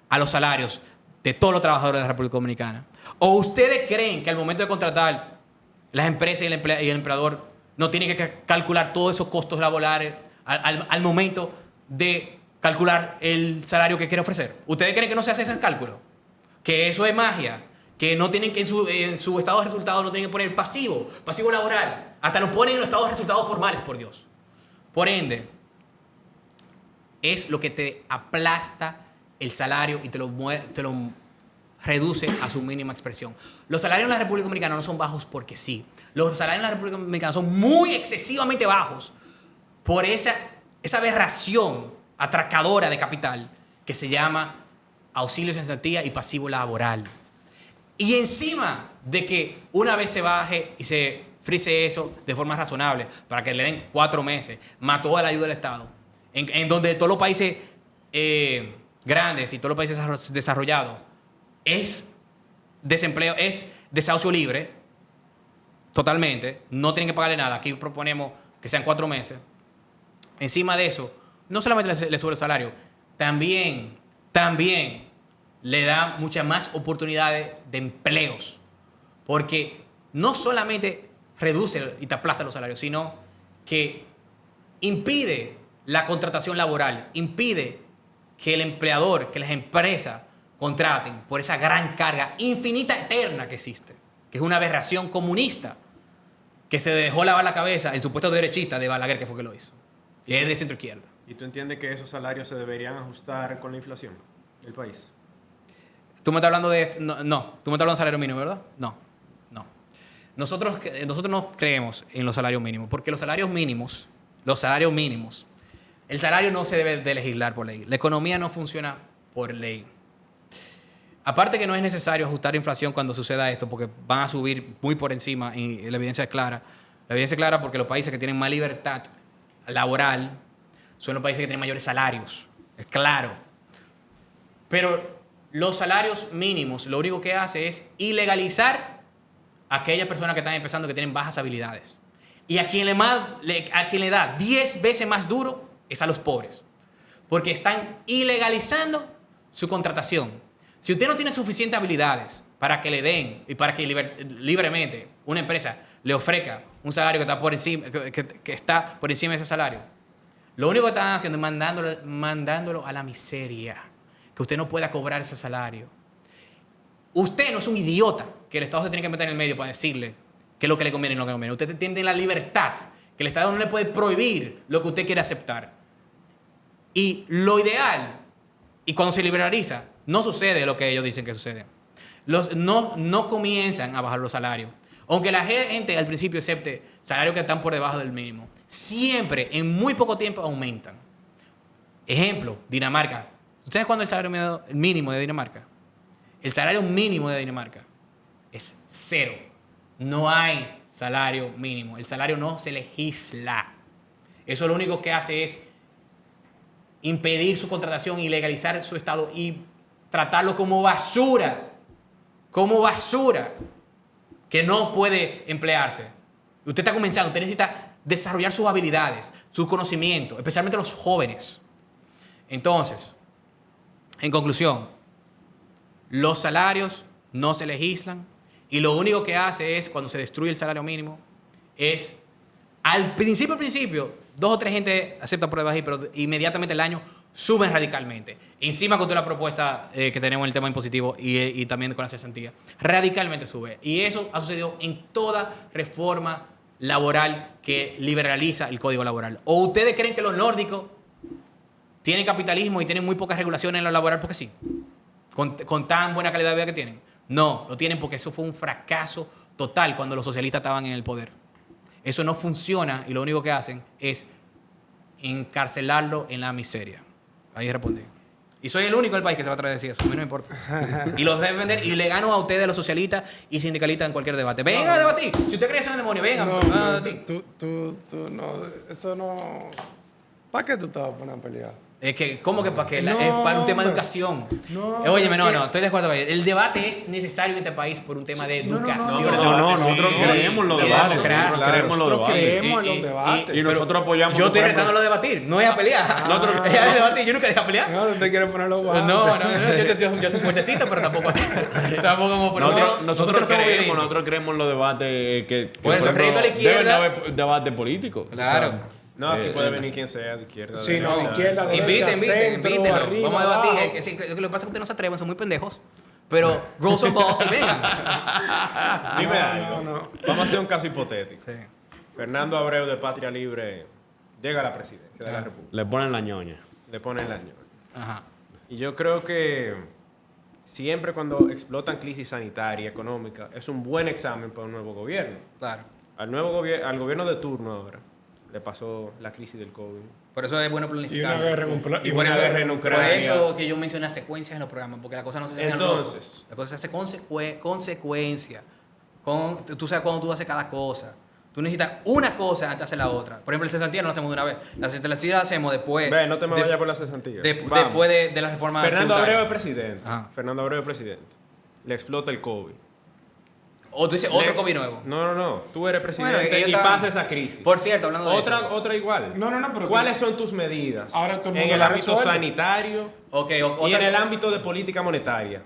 a los salarios de todos los trabajadores de la República Dominicana? ¿O ustedes creen que al momento de contratar las empresas y el empleador no tienen que calcular todos esos costos laborales al momento de calcular el salario que quiere ofrecer? ¿Ustedes creen que no se hace ese cálculo? Que eso es magia, que no tienen que en su estado de resultados no tienen que poner pasivo laboral. Hasta lo ponen en los estados de resultados formales, por Dios. Por ende, es lo que te aplasta el salario y te lo reduce a su mínima expresión. Los salarios en la República Dominicana no son bajos porque sí. Los salarios en la República Dominicana son muy excesivamente bajos por esa aberración atracadora de capital que se llama auxilio de cesantía y pasivo laboral. Y encima de que una vez se baje y se frise eso de forma razonable para que le den 4 meses, más toda la ayuda del Estado, en donde todos los países grandes y todos los países desarrollados es desempleo, es desahucio libre, totalmente, no tienen que pagarle nada. Aquí proponemos que sean 4 meses. Encima de eso, no solamente le sube el salario, también le da muchas más oportunidades de empleos. Porque no solamente reduce y te aplasta los salarios, sino que impide la contratación laboral, impide que el empleador, que las empresas contraten por esa gran carga infinita, eterna que existe, que es una aberración comunista, que se dejó lavar la cabeza el supuesto derechista de Balaguer, que fue que lo hizo, que es de centro izquierda. ¿Y tú entiendes que esos salarios se deberían ajustar con la inflación del país? Tú me estás hablando de... No, tú me estás hablando de salario mínimo, ¿verdad? No. Nosotros no creemos en los salarios mínimos, porque los salarios mínimos, el salario no se debe de legislar por ley. La economía no funciona por ley. Aparte que no es necesario ajustar inflación cuando suceda esto, porque van a subir muy por encima y la evidencia es clara. La evidencia es clara porque los países que tienen más libertad laboral son los países que tienen mayores salarios. Es claro. Pero los salarios mínimos lo único que hace es ilegalizar a aquellas personas que están empezando que tienen bajas habilidades. Y a quien le da 10 veces más duro es a los pobres. Porque están ilegalizando su contratación. Si usted no tiene suficientes habilidades para que le den y para que libremente una empresa le ofrezca un salario que está por encima, que está por encima de ese salario, lo único que están haciendo es mandándolo a la miseria. Que usted no pueda cobrar ese salario. Usted no es un idiota que el Estado se tiene que meter en el medio para decirle qué es lo que le conviene y lo que no conviene. Usted tiene la libertad, que el Estado no le puede prohibir lo que usted quiere aceptar. Y lo ideal, y cuando se liberaliza, no sucede lo que ellos dicen que sucede. No comienzan a bajar los salarios. Aunque la gente al principio acepte salarios que están por debajo del mínimo, siempre, en muy poco tiempo, aumentan. Ejemplo, Dinamarca. ¿Ustedes cuándo es el salario mínimo de Dinamarca? El salario mínimo de Dinamarca es 0. No hay salario mínimo. El salario no se legisla. Eso lo único que hace es impedir su contratación, ilegalizar su estado y tratarlo como basura. Como basura que no puede emplearse. Usted está comenzando, usted necesita desarrollar sus habilidades, sus conocimientos, especialmente los jóvenes. Entonces, en conclusión, los salarios no se legislan y lo único que hace es, cuando se destruye el salario mínimo, es, al principio, 2 o 3 gente acepta por debajo, pero inmediatamente el año suben radicalmente. Encima con toda la propuesta que tenemos en el tema impositivo y también con la cesantía, radicalmente sube. Y eso ha sucedido en toda reforma laboral que liberaliza el código laboral. ¿O ustedes creen que los nórdicos tienen capitalismo y tienen muy pocas regulaciones en lo laboral porque sí? Con tan buena calidad de vida que tienen. No, lo tienen porque eso fue un fracaso total cuando los socialistas estaban en el poder. Eso no funciona y lo único que hacen es encarcelarlo en la miseria. Ahí respondí. Y soy el único del país que se va a atrever a decir eso. A mí no me importa. Y los debe defender y le gano a ustedes, los socialistas y sindicalistas, en cualquier debate. Venga a debatir. Si usted cree que es un demonio, venga a debatir. Tú, no, eso no... ¿Para qué tú te vas a poner a pelear? Es que, ¿cómo que para qué? No, Es para un tema de hombre. educación. No, Óyeme, es que- estoy de acuerdo con él. El debate es necesario en este país por un tema de educación. Nosotros creemos en los Y debates. democracia. Nosotros creemos en los Nosotros debates. creemos en los debates. Y nosotros apoyamos. Yo estoy por ejemplo, retándolo a debatir, no es a pelear. Es a debatir, yo nunca dije a pelear. No, tú te quieres poner los guantes. Yo soy fuertecito, pero tampoco así. Tampoco como por Nosotros somos violentos. nosotros creemos en los debates que Bueno, por el crédito a la ejemplo, izquierda- deben haber debate político. Claro. No, aquí puede venir quien sea, de izquierda. Sí, de no, derecha. izquierda, derecha, Inviten, centro, invítenlo. arriba, Vamos a debatir. abajo. Lo que pasa es que ustedes no se atreven, son muy pendejos. Pero roll some balls y vengan. Dime No, algo. no. Vamos a hacer un caso hipotético. Sí. Fernando Abreu de Patria Libre llega a la presidencia de la República. Le ponen la ñoña. Le pone el año. Ajá. Y yo creo que siempre cuando explotan crisis sanitaria, económica, es un buen examen para un nuevo gobierno. Claro. Al al gobierno de turno ahora le pasó la crisis del COVID. Por eso es bueno planificar. Y una guerra en Y por una eso, guerra en por Ucrania. eso que yo mencioné las secuencias en los programas, porque la cosa no se hace en el Entonces. rojo. La cosa se hace consecuencia. Tú sabes cuándo tú haces cada cosa. Tú necesitas una cosa antes de hacer la otra. Por ejemplo, el cesantía no lo hacemos de una vez. La cesantía la hacemos después. Ve, no te me vayas por la cesantía. Vamos. Después de la reforma Fernando tributaria. Abreu es presidente. Ajá. Fernando Abreu es presidente. Le explota el COVID. O tú dices otro COVID nuevo. No. Tú eres presidente Bueno, ellos y estaban- pasa esa crisis. Por cierto, hablando de otra, eso. otra igual. No, pero ¿Cuáles son tus medidas Ahora todo el en mundo el la ámbito resuelve. sanitario Ok, y otra- en el ámbito de política monetaria?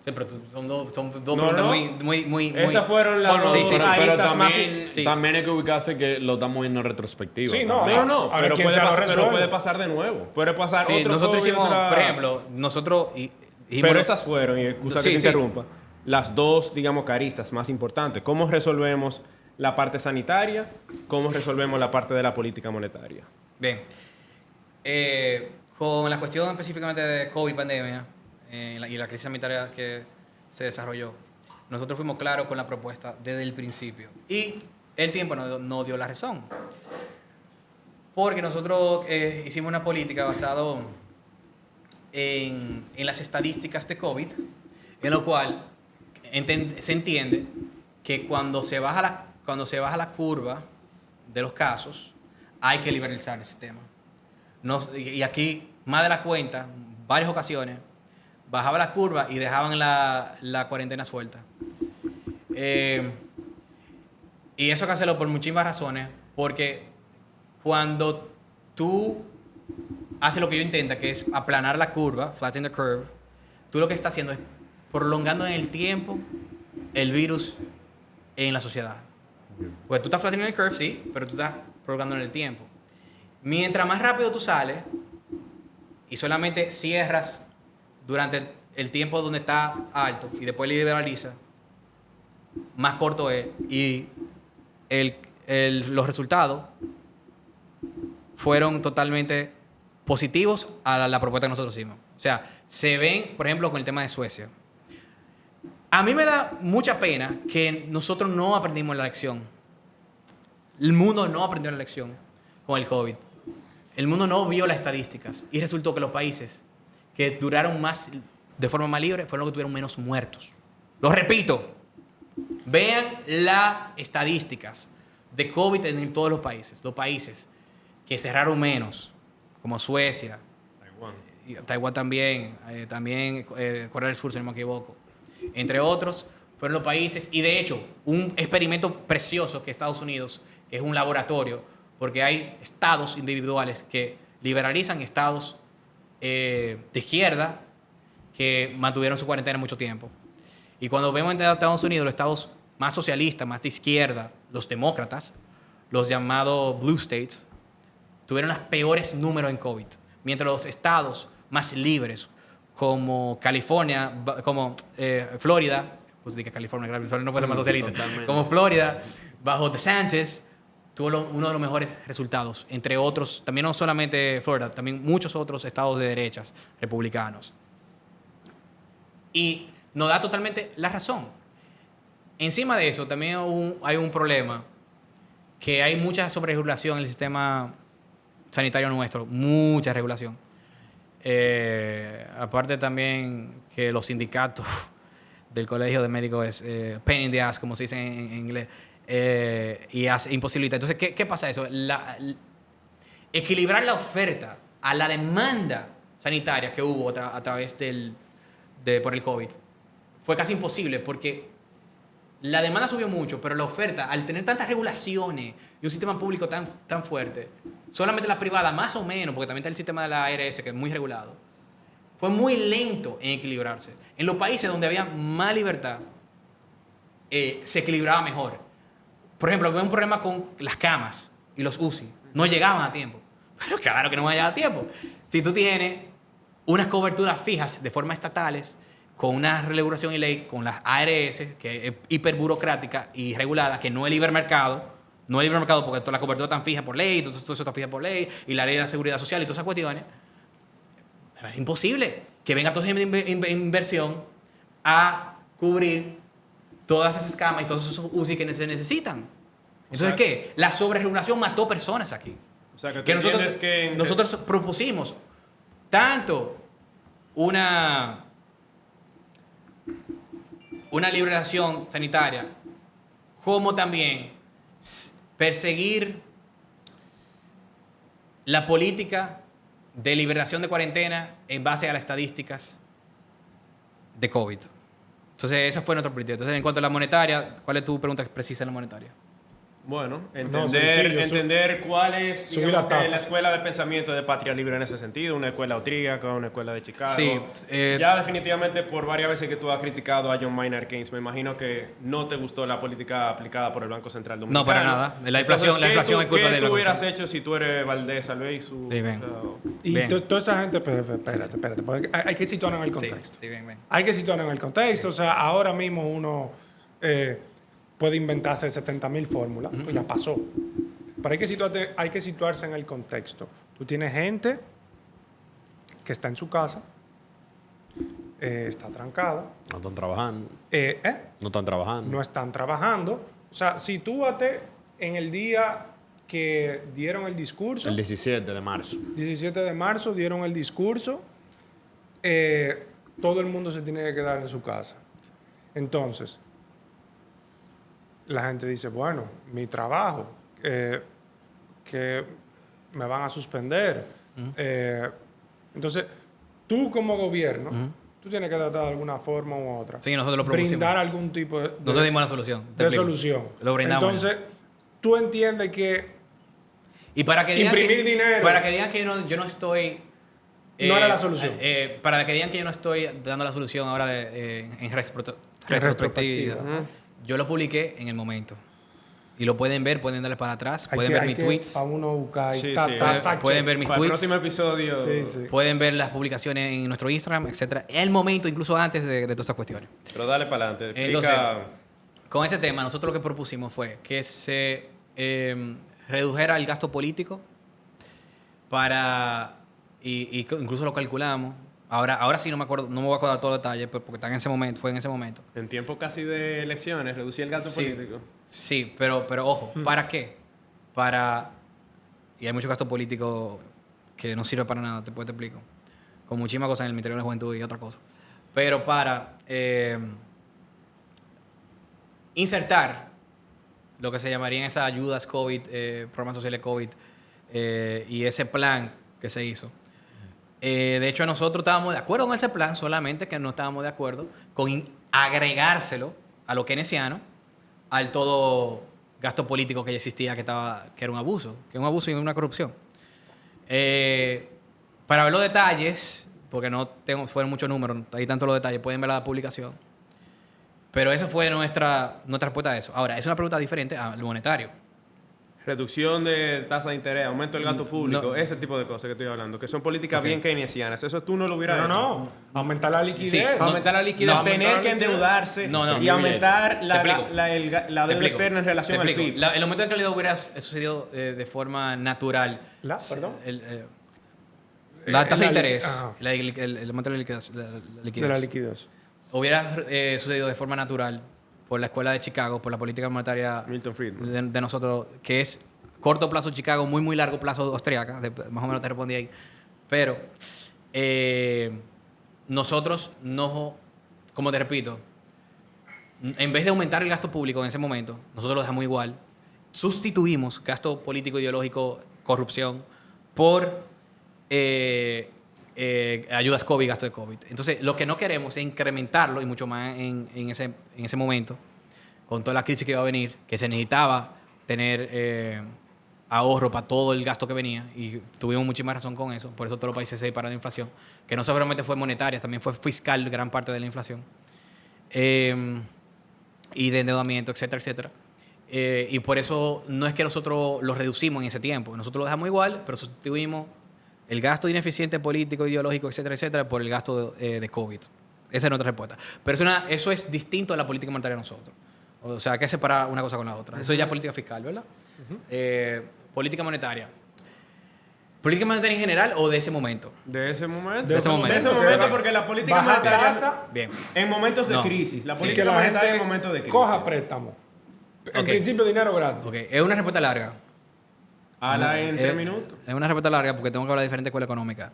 Sí, pero son dos No, preguntas no. muy... Esas fueron las Bueno, dos sí, sí, pero aristas más... también, sí. también hay que ubicarse que lo estamos viendo en retrospectiva. Sí, no, también. No, A ver pero quién puede, se lo pasar, pero resuelve. puede pasar de nuevo. Puede pasar Sí, otro nosotros COVID, hicimos, otra- por ejemplo, nosotros... Pero esas fueron, y excusa Sí, que te sí. interrumpa, las dos, digamos, caristas más importantes. ¿Cómo resolvemos la parte sanitaria? ¿Cómo resolvemos la parte de la política monetaria? Bien. Con la cuestión específicamente de COVID, pandemia, y la crisis sanitaria que se desarrolló, nosotros fuimos claros con la propuesta desde el principio. Y el tiempo no dio la razón. Porque nosotros hicimos una política basada en las estadísticas de COVID, en lo cual se entiende que cuando se baja la curva de los casos, hay que liberalizar el sistema. Y aquí, más de la cuenta, varias ocasiones, bajaba la curva y dejaban la cuarentena suelta. Y eso hay que hacerlo por muchísimas razones, porque cuando tú haces lo que yo intento, que es aplanar la curva, flatten the curve, tú lo que estás haciendo es prolongando en el tiempo el virus en la sociedad. Pues tú estás flattening the curve, sí, pero tú estás prolongando en el tiempo. Mientras más rápido tú sales y solamente cierras durante el tiempo donde está alto y después liberaliza, más corto es. Y los resultados fueron totalmente positivos a la propuesta que nosotros hicimos. O sea, se ven, por ejemplo, con el tema de Suecia. A mí me da mucha pena que nosotros no aprendimos la lección. El mundo no aprendió la lección con el COVID. El mundo no vio las estadísticas. Y resultó que los países que duraron más de forma más libre fueron los que tuvieron menos muertos. Lo repito. Vean las estadísticas de COVID en todos los países. Los países que cerraron menos, como Suecia, Taiwán también, Corea del Sur, si no me equivoco, entre otros, fueron los países. Y de hecho, un experimento precioso que Estados Unidos, que es un laboratorio, porque hay estados individuales que liberalizan, estados de izquierda que mantuvieron su cuarentena mucho tiempo. Y cuando vemos en Estados Unidos los estados más socialistas, más de izquierda, los demócratas, los llamados blue states, tuvieron los peores números en COVID. Mientras los estados más libres, como California, como Florida, pues dije California no fue más socialista, Totalmente. como Florida, bajo DeSantis, tuvo uno de los mejores resultados. Entre otros, también no solamente Florida, también muchos otros estados de derechas republicanos. Y nos da totalmente la razón. Encima de eso, también hay un problema, que hay mucha sobreregulación en el sistema sanitario nuestro, mucha regulación. Aparte también que los sindicatos del colegio de médicos es pain in the ass, como se dice en inglés, y imposibilita. Entonces, ¿qué pasa eso? equilibrar la oferta a la demanda sanitaria que hubo a través por el COVID fue casi imposible porque la demanda subió mucho, pero la oferta, al tener tantas regulaciones y un sistema público tan fuerte, solamente la privada, más o menos, porque también está el sistema de la ARS, que es muy regulado, fue muy lento en equilibrarse. En los países donde había más libertad, se equilibraba mejor. Por ejemplo, había un problema con las camas y los UCI. No llegaban a tiempo. Pero claro que no van a llegar a tiempo. Si tú tienes unas coberturas fijas de forma estatales, con una regulación y ley, con las ARS, que es hiperburocrática y regulada, que no es libre mercado, no es libre mercado porque toda la cobertura está fija por ley, todo eso está fija por ley, y la ley de la seguridad social y todas esas cuestiones, es imposible que venga toda esa inversión a cubrir todas esas camas y todos esos UCI que se necesitan. Entonces, ¿qué? La sobreregulación mató personas aquí. O sea, que nosotros propusimos tanto una liberación sanitaria como también perseguir la política de liberación de cuarentena en base a las estadísticas de COVID. Entonces, esa fue nuestra política. Entonces, en cuanto a la monetaria, ¿cuál es tu pregunta precisa en la monetaria? Bueno, entender cuál es la tasa. la escuela de pensamiento de Patria Libre en ese sentido, una escuela austríaca, una escuela de Chicago. Sí, ya definitivamente por varias veces que tú has criticado a John Maynard Keynes, me imagino que no te gustó la política aplicada por el Banco Central Dominicano. No, para nada. La inflación es culpa de ¿Qué tú hubieras hecho si tú eres Valdés Alveizu? Sí, bien. Y Bien. toda esa gente, espérate, porque hay que situarlo en el contexto. Sí, bien. Hay que situarlo en el contexto. O sea, ahora mismo uno puede inventarse 70.000 fórmulas, pues ya pasó. Pero hay que situarse en el contexto. Tú tienes gente que está en su casa, está trancada. No están trabajando. No están trabajando. No están trabajando. O sea, sitúate en el día que dieron el discurso. El 17 de marzo. 17 de marzo dieron el discurso. Todo el mundo se tiene que quedar en su casa. Entonces, la gente dice, bueno, mi trabajo, que me van a suspender. Entonces, tú como gobierno, tú tienes que tratar de alguna forma u otra. Sí, nosotros lo propusimos. Brindar algún tipo de Nosotros dimos la solución. solución. Lo brindamos. Entonces, tú entiendes que y para que digan imprimir dinero. Para que digan que yo no estoy... no era la solución. Para que digan que yo no estoy dando la solución ahora en retrospectiva. Yo lo publiqué en el momento. Y lo pueden ver, pueden darle para atrás, pueden ver mis tweets. A uno buscar y pueden ver mis Para el tweets. próximo episodio. Sí. Pueden ver las publicaciones en nuestro Instagram, etc. En el momento, incluso antes de todas estas cuestiones. Pero dale para adelante. Entonces, con ese tema, nosotros lo que propusimos fue que se redujera el gasto político y incluso lo calculamos. Ahora sí no me acuerdo, no me voy a acordar todo el detalle, porque está fue en ese momento. En tiempo casi de elecciones, reducir el gasto político. Sí, pero ojo, ¿para qué? Y hay mucho gasto político que no sirve para nada, después te explico. Con muchísimas cosas en el Ministerio de la Juventud y otra cosa. Pero para insertar lo que se llamarían esas ayudas COVID, programas sociales COVID, y ese plan que se hizo. De hecho, nosotros estábamos de acuerdo con ese plan, solamente que no estábamos de acuerdo con agregárselo a lo keynesiano, al todo gasto político que ya existía, que era un abuso y una corrupción. Para ver los detalles, porque fueron muchos números, hay tantos los detalles, pueden ver la publicación. Pero esa fue nuestra respuesta a eso. Ahora, es una pregunta diferente al monetario. Reducción de tasa de interés, aumento del gasto público, ese tipo de cosas que estoy hablando, que son políticas bien keynesianas. Eso tú no lo hubieras hecho. No. Aumentar la liquidez. Sí, aumentar la liquidez, tener que endeudarse y aumentar la deuda externa en relación al PIB. El aumento de calidad hubiera sucedido de forma natural. Perdón. La tasa de interés, el aumento de la liquidez. De la liquidez. Hubiera sucedido de forma natural por la Escuela de Chicago, por la política monetaria Milton Friedman. de nosotros, que es corto plazo Chicago, muy, muy largo plazo austriaca. Más o menos te respondí ahí. Pero nosotros no, como te repito, en vez de aumentar el gasto público en ese momento, nosotros lo dejamos igual. Sustituimos gasto político, ideológico, corrupción, por ayudas COVID, gastos de COVID. Entonces, lo que no queremos es incrementarlo, y mucho más en ese momento, con toda la crisis que iba a venir, que se necesitaba tener ahorro para todo el gasto que venía, y tuvimos muchísima razón con eso. Por eso todos los países se dispararon de inflación, que no solamente fue monetaria, también fue fiscal gran parte de la inflación, y de endeudamiento, etcétera, etcétera. Y por eso no es que nosotros lo reducimos en ese tiempo. Nosotros lo dejamos igual, pero sustituimos el gasto ineficiente político, ideológico, etcétera, etcétera, por el gasto de COVID. Esa es nuestra respuesta. Pero eso es distinto a la política monetaria de nosotros. O sea, hay que separar una cosa con la otra. Eso es ya política fiscal, ¿verdad? Política monetaria. ¿Política monetaria en general o de ese momento? De ese momento. De ese momento. De ese momento, porque la política Baja monetaria... tasa. Bien. En momentos de No. crisis. La Sí, política que la monetaria gente en momentos de crisis. coja préstamo. En Ok. principio, dinero gratis. Ok, es una respuesta larga. En 3 minutos. Es una respuesta larga porque tengo que hablar de diferentes escuelas económicas.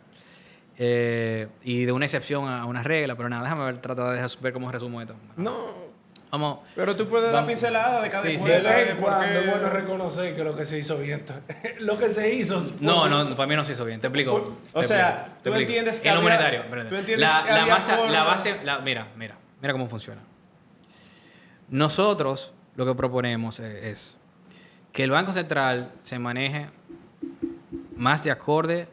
Y de una excepción a una regla, pero nada, déjame tratar de ver cómo resumo esto. No. Vamos. Pero tú puedes dar pincelada de cada Sí, sí. escuela, De vez de en por cuando es qué... bueno reconocer que lo que se hizo bien. Lo que se hizo. No, para mí no se hizo bien. Te explico. O Te sea, explico, tú te explico. entiendes que en lo había- monetario. Espérate. tú entiendes que la había masa, forma- la base, mira cómo funciona. Nosotros lo que proponemos es que el Banco Central se maneje más de acorde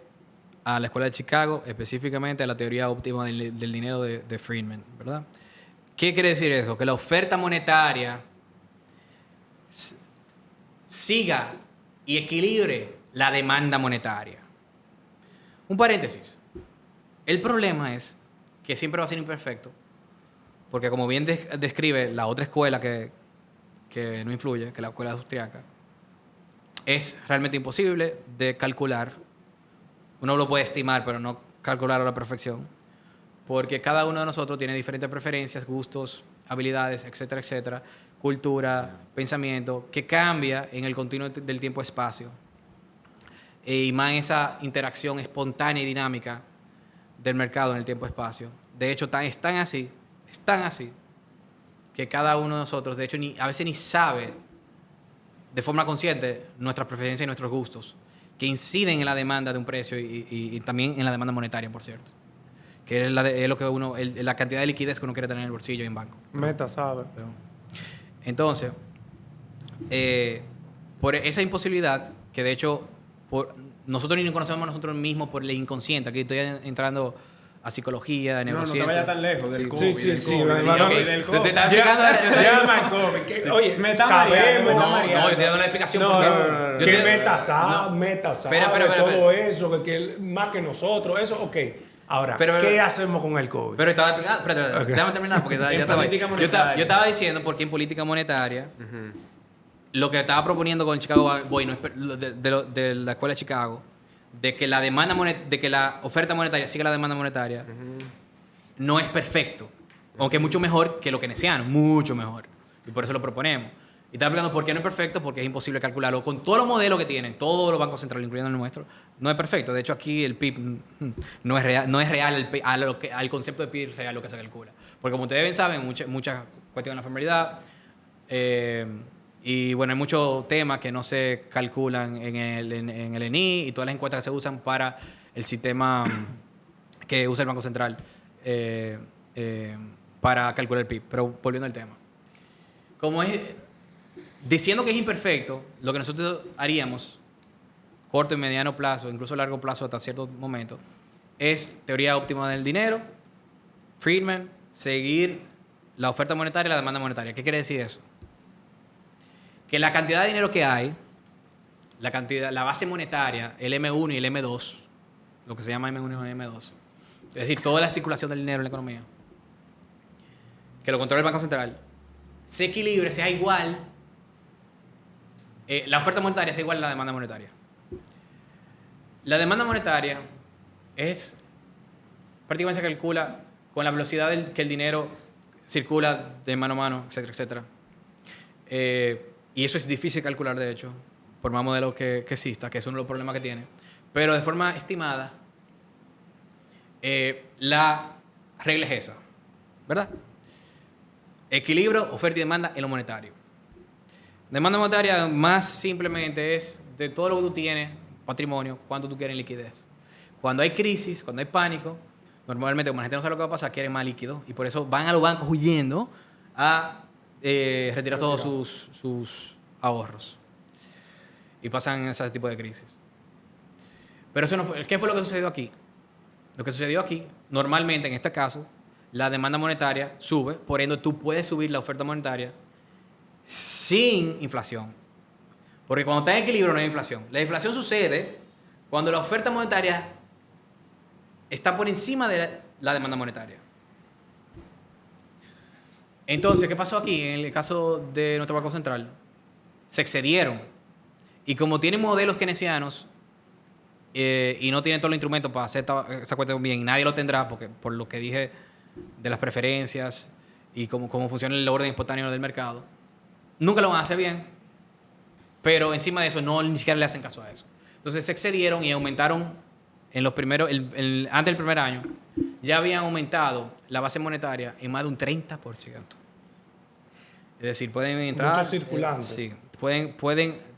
a la Escuela de Chicago, específicamente a la teoría óptima del dinero de Friedman, ¿verdad? ¿Qué quiere decir eso? Que la oferta monetaria siga y equilibre la demanda monetaria. Un paréntesis. El problema es que siempre va a ser imperfecto, porque como bien describe la otra escuela que no influye, que es la escuela austriaca, es realmente imposible de calcular. Uno lo puede estimar, pero no calcular a la perfección, porque cada uno de nosotros tiene diferentes preferencias, gustos, habilidades, etcétera, etcétera, cultura, pensamiento, que cambia en el continuo del tiempo-espacio. Y más en esa interacción espontánea y dinámica del mercado en el tiempo-espacio. De hecho, es tan así, que cada uno de nosotros, de hecho, a veces ni sabe de forma consciente nuestras preferencias y nuestros gustos, que inciden en la demanda de un precio y también en la demanda monetaria, por cierto. Que es lo que la cantidad de liquidez que uno quiere tener en el bolsillo y en banco. Meta, ¿sabe? Entonces, por esa imposibilidad, que de hecho nosotros ni nos conocemos a nosotros mismos por el inconsciente, aquí estoy entrando a psicología, a No, no neurociencia. te vayas tan lejos del Sí, COVID. sí, del sí, COVID, hermano, sí, ok. del Se te COVID. está explicando. Llama al COVID. Oye, Me está mareando, sabemos. me está No, mareando. yo estoy dando la explicación. No, porque- no, no, no. yo Que estoy- meta sabe, no. meta sabe, Espera. todo eso, que más que nosotros, eso, ok. Ahora, Pero- ¿qué hacemos con el COVID? Pero estaba explicando. Espérate, Ok. déjame terminar porque ya En estaba ahí. política Yo monetaria. estaba diciendo porque en política monetaria lo que estaba proponiendo con el Chicago Boy no es de la escuela de Chicago, de que la oferta monetaria siga la demanda monetaria, no es perfecto. Aunque es mucho mejor que lo keynesiano, mucho mejor. Y por eso lo proponemos. Y estaba explicando por qué no es perfecto, porque es imposible calcularlo. Con todos los modelos que tienen, todos los bancos centrales, incluyendo el nuestro, no es perfecto. De hecho, aquí el PIB no es real el PIB, al concepto de PIB real lo que se calcula. Porque como ustedes bien saben, muchas cuestiones de la formalidad. Y bueno, hay muchos temas que no se calculan en el ENI y todas las encuestas que se usan para el sistema que usa el Banco Central para calcular el PIB. Pero volviendo al tema. Diciendo que es imperfecto, lo que nosotros haríamos, corto y mediano plazo, incluso largo plazo hasta cierto momento, es teoría óptima del dinero, Friedman, seguir la oferta monetaria y la demanda monetaria. ¿Qué quiere decir eso? Que la cantidad de dinero que hay, la base monetaria, el M1 y el M2, lo que se llama M1 y M2, es decir, toda la circulación del dinero en la economía, que lo controla el Banco Central, se equilibre, sea igual, la oferta monetaria sea igual a la demanda monetaria. La demanda monetaria prácticamente se calcula con la velocidad que el dinero circula de mano a mano, etcétera, etcétera. Y eso es difícil de calcular, de hecho, por más modelo que exista, que es uno de los problemas que tiene. Pero de forma estimada, la regla es esa, ¿verdad? Equilibrio, oferta y demanda en lo monetario. Demanda monetaria más simplemente es de todo lo que tú tienes, patrimonio, cuánto tú quieres en liquidez. Cuando hay crisis, cuando hay pánico, normalmente como la gente no sabe lo que va a pasar, quieren más líquido y por eso van a los bancos huyendo a retirar todos sus ahorros. Y pasan ese tipo de crisis. Pero eso no fue. ¿Qué fue lo que sucedió aquí? Lo que sucedió aquí, normalmente en este caso, la demanda monetaria sube, por ende tú puedes subir la oferta monetaria sin inflación. Porque cuando está en equilibrio no hay inflación. La inflación sucede cuando la oferta monetaria está por encima de la demanda monetaria. Entonces, ¿qué pasó aquí? En el caso de nuestro Banco Central, se excedieron. Y como tienen modelos keynesianos y no tienen todos los instrumentos para hacer esa cuenta bien, y nadie lo tendrá, porque por lo que dije de las preferencias y cómo funciona el orden espontáneo del mercado, nunca lo van a hacer bien, pero encima de eso ni siquiera le hacen caso a eso. Entonces se excedieron y aumentaron en los primeros, antes del primer año, ya habían aumentado la base monetaria en más de un 30%. Es decir, pueden entrar... Mucho circulante. Sí,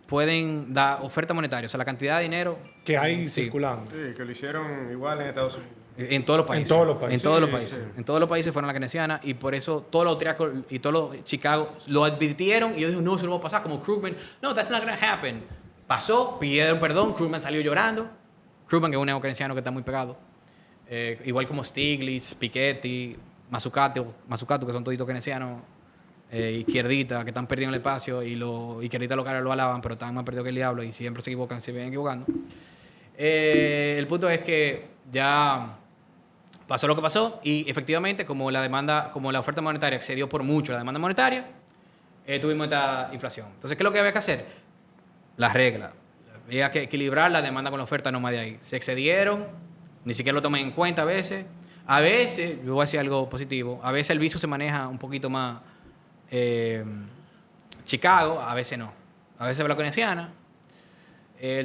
pueden dar oferta monetaria, o sea, la cantidad de dinero... Que hay circulando. Sí, que lo hicieron igual en Estados Unidos. En todos los países. En todos los países. En todos los Sí, países. sí. En todos los países fueron la keynesiana y por eso todos los austriacos y todos los Chicago lo advirtieron y yo dije, no, eso no va a pasar, como Krugman. No, that's not going to happen. Pasó, pidieron perdón, Krugman salió llorando. Krugman, que es un neokeynesiano que está muy pegado. Igual como Stiglitz, Piketty, Mazzucato, que son toditos keynesianos, izquierdita, que están perdiendo el espacio y los izquierdistas locales lo alaban, pero están más perdidos que el diablo y siempre se equivocan, se vienen equivocando. El punto es que ya pasó lo que pasó y efectivamente como la oferta monetaria excedió por mucho la demanda monetaria, tuvimos esta inflación. Entonces, ¿qué es lo que había que hacer? La regla. Había que equilibrar la demanda con la oferta, no más de ahí. Se excedieron, ni siquiera lo toman en cuenta a veces. A veces, yo voy a decir algo positivo, a veces el viso se maneja un poquito más Chicago, a veces no. A veces la keynesiana. Él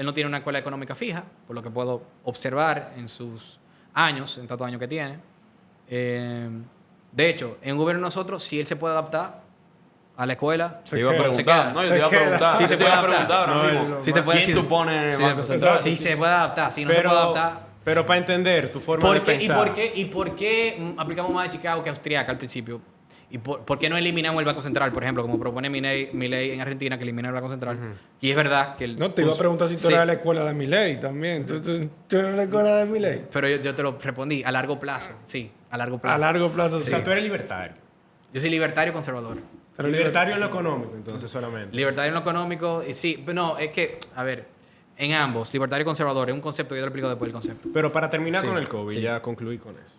no tiene una escuela económica fija, por lo que puedo observar en sus años, en tantos años que tiene. De hecho, en un gobierno de nosotros, si él se puede adaptar a la escuela, Te iba a preguntar, ¿no? Yo te iba a preguntar. Sí se puede adaptar. Ahora mismo. ¿Quién tú pones en el Banco Central? Sí se puede adaptar, si no se puede adaptar. Pero para entender tu forma de pensar. ¿Y por qué aplicamos más de Chicago que austriaca al principio? ¿Y por qué no eliminamos el Banco Central, por ejemplo, como propone Milei en Argentina, que elimina el Banco Central? Y es verdad que... No, te iba a preguntar si tú eras de la escuela de Milei también. ¿Tú eres de la escuela de Milei? Pero yo te lo respondí, a largo plazo, sí, a largo plazo. A largo plazo, O sí. sea, tú eres libertario. Yo soy libertario conservador. Pero Libertario en lo económico, entonces, solamente. Libertario en lo económico, y sí, pero no, es que, a ver, en ambos, libertario y conservador, es un concepto, yo te lo explico después el concepto. Pero para terminar Sí, con el COVID, sí. ya concluí con eso.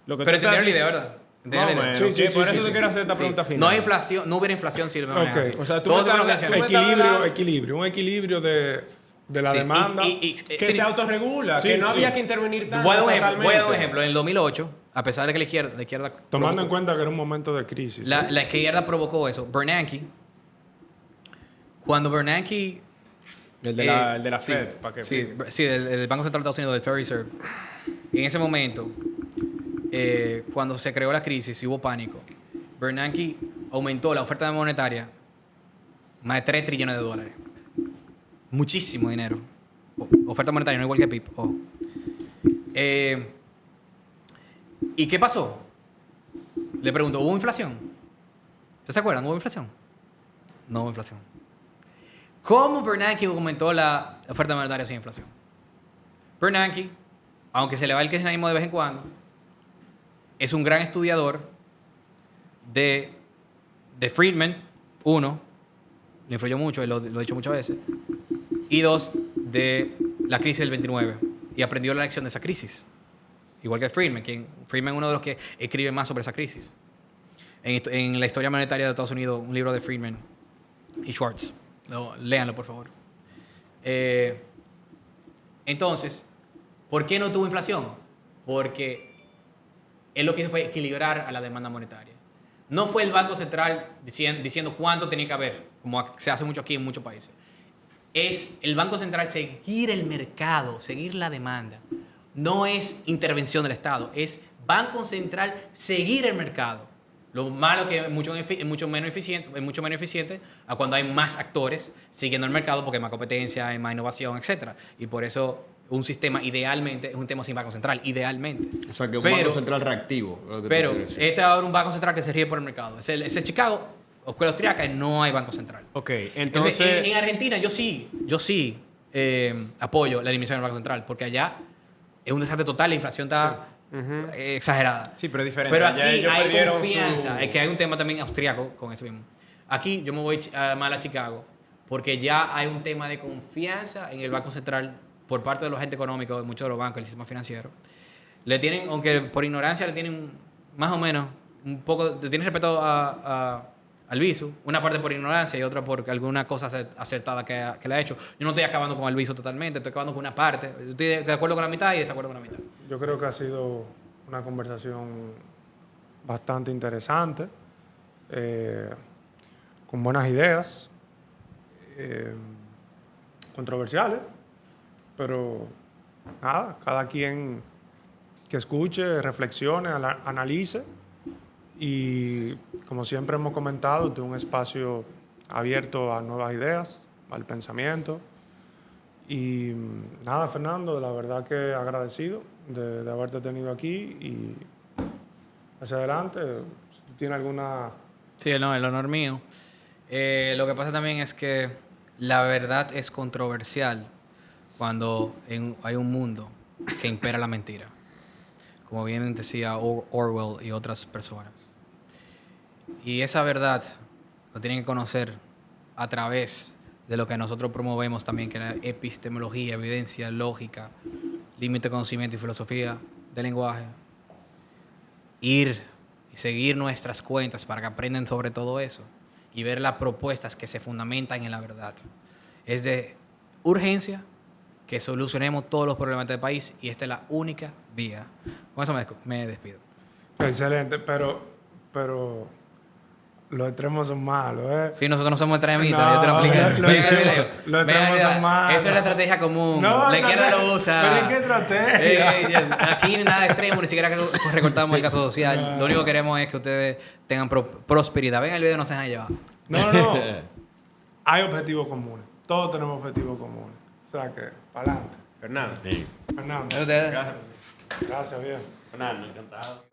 Lo que Pero tú estás entendieron la idea, ¿verdad? ¿Entendieron la idea? Sí, Sí, sí, por sí, eso sí. te quiero hacer esta Sí. pregunta final. No hay inflación, no hubiera inflación si lo manejas así. O sea, tú Todos me saben lo que estás- hacen. tú me- Equilibrio. Un equilibrio de la Sí, demanda. Que se autorregula, Sí, que no sí. había que intervenir tanto. Voy a dar un estatalmente. ejemplo. En el 2008, a pesar de que la izquierda Tomando en provocó- cuenta que era un momento de crisis. la izquierda provocó eso. Cuando Bernanke... El de la sí, Fed, para que sí, del Banco Central de Estados Unidos, del Federal Reserve. En ese momento, cuando se creó la crisis y hubo pánico, Bernanke aumentó la oferta monetaria más de 3 trillones de dólares. Muchísimo dinero. Oferta monetaria, no igual que PIB. Ojo. ¿Y qué pasó? Le pregunto, ¿hubo inflación? ¿Ustedes se acuerdan? ¿Hubo inflación? No hubo inflación. ¿Cómo Bernanke aumentó la oferta monetaria sin inflación? Bernanke, aunque se le va el keynesianismo de vez en cuando, es un gran estudiador de Friedman, uno, le influyó mucho, él lo he dicho muchas veces, y dos, de la crisis del 29, y aprendió la lección de esa crisis. Igual que Friedman, Friedman es uno de los que escribe más sobre esa crisis. En la historia monetaria de Estados Unidos, un libro de Friedman y Schwartz. Léanlo, por favor. Entonces, ¿por qué no tuvo inflación? Porque él lo que hizo fue equilibrar a la demanda monetaria. No fue el Banco Central diciendo cuánto tenía que haber, como se hace mucho aquí en muchos países. Es el Banco Central seguir el mercado, seguir la demanda. No es intervención del Estado, es Banco Central seguir el mercado. Lo malo que es mucho menos eficiente a cuando hay más actores siguiendo el mercado porque hay más competencia, hay más innovación, etc. Y por eso un sistema idealmente es un tema sin banco central, idealmente. O sea, que un banco central reactivo. Pero este es ahora un banco central que se rige por el mercado. Ese Chicago, escuela austríaca, no hay banco central. Ok, entonces... En Argentina yo sí apoyo la eliminación del banco central porque allá es un desastre total, la inflación está... exagerada. Sí, pero es diferente. Pero aquí Allá ellos hay perdieron confianza. Es que hay un tema también austríaco con eso mismo. Aquí yo me voy más a Chicago porque ya hay un tema de confianza en el Banco Central por parte de los agentes económicos, de muchos de los bancos, el sistema financiero. Le tienen, aunque por ignorancia le tienen más o menos un poco, le tienen respeto al viso, una parte por ignorancia y otra por alguna cosa acertada que le ha hecho. Yo no estoy acabando con el viso totalmente, estoy acabando con una parte. Yo estoy de acuerdo con la mitad y de desacuerdo con la mitad. Yo creo que ha sido una conversación bastante interesante, con buenas ideas, controversiales, pero nada, cada quien que escuche, reflexione, analice y, como siempre hemos comentado, de un espacio abierto a nuevas ideas, al pensamiento. Y nada, Fernando, la verdad que agradecido de haberte tenido aquí y hacia adelante. Si tú tienes alguna... Sí, no, el honor mío. Lo que pasa también es que la verdad es controversial cuando hay un mundo que impera la mentira, como bien decía Orwell y otras personas. Y esa verdad la tienen que conocer a través de lo que nosotros promovemos también, que es la epistemología, evidencia, lógica, límite de conocimiento y filosofía del lenguaje. Ir y seguir nuestras cuentas para que aprendan sobre todo eso y ver las propuestas que se fundamentan en la verdad. Es de urgencia que solucionemos todos los problemas del país y esta es la única vía. Con eso me despido. Excelente, pero los extremos son malos, ¿eh? Sí, nosotros no somos extremistas, No, yo te lo expliqué. Vean el video. los Vean el extremos video. son malos. Eso es la estrategia común. No, la izquierda lo usa. ¿Pero qué estrategia? Aquí nada de extremo, ni siquiera recortamos el caso social. No. Lo único que queremos es que ustedes tengan prosperidad. Vean el video, no se dejan llevar. No. Hay objetivos comunes. Todos tenemos objetivos comunes. O sea que, para adelante. Fernando. Sí. Fernando. Ustedes. Gracias. Gracias, bien. Fernando, encantado.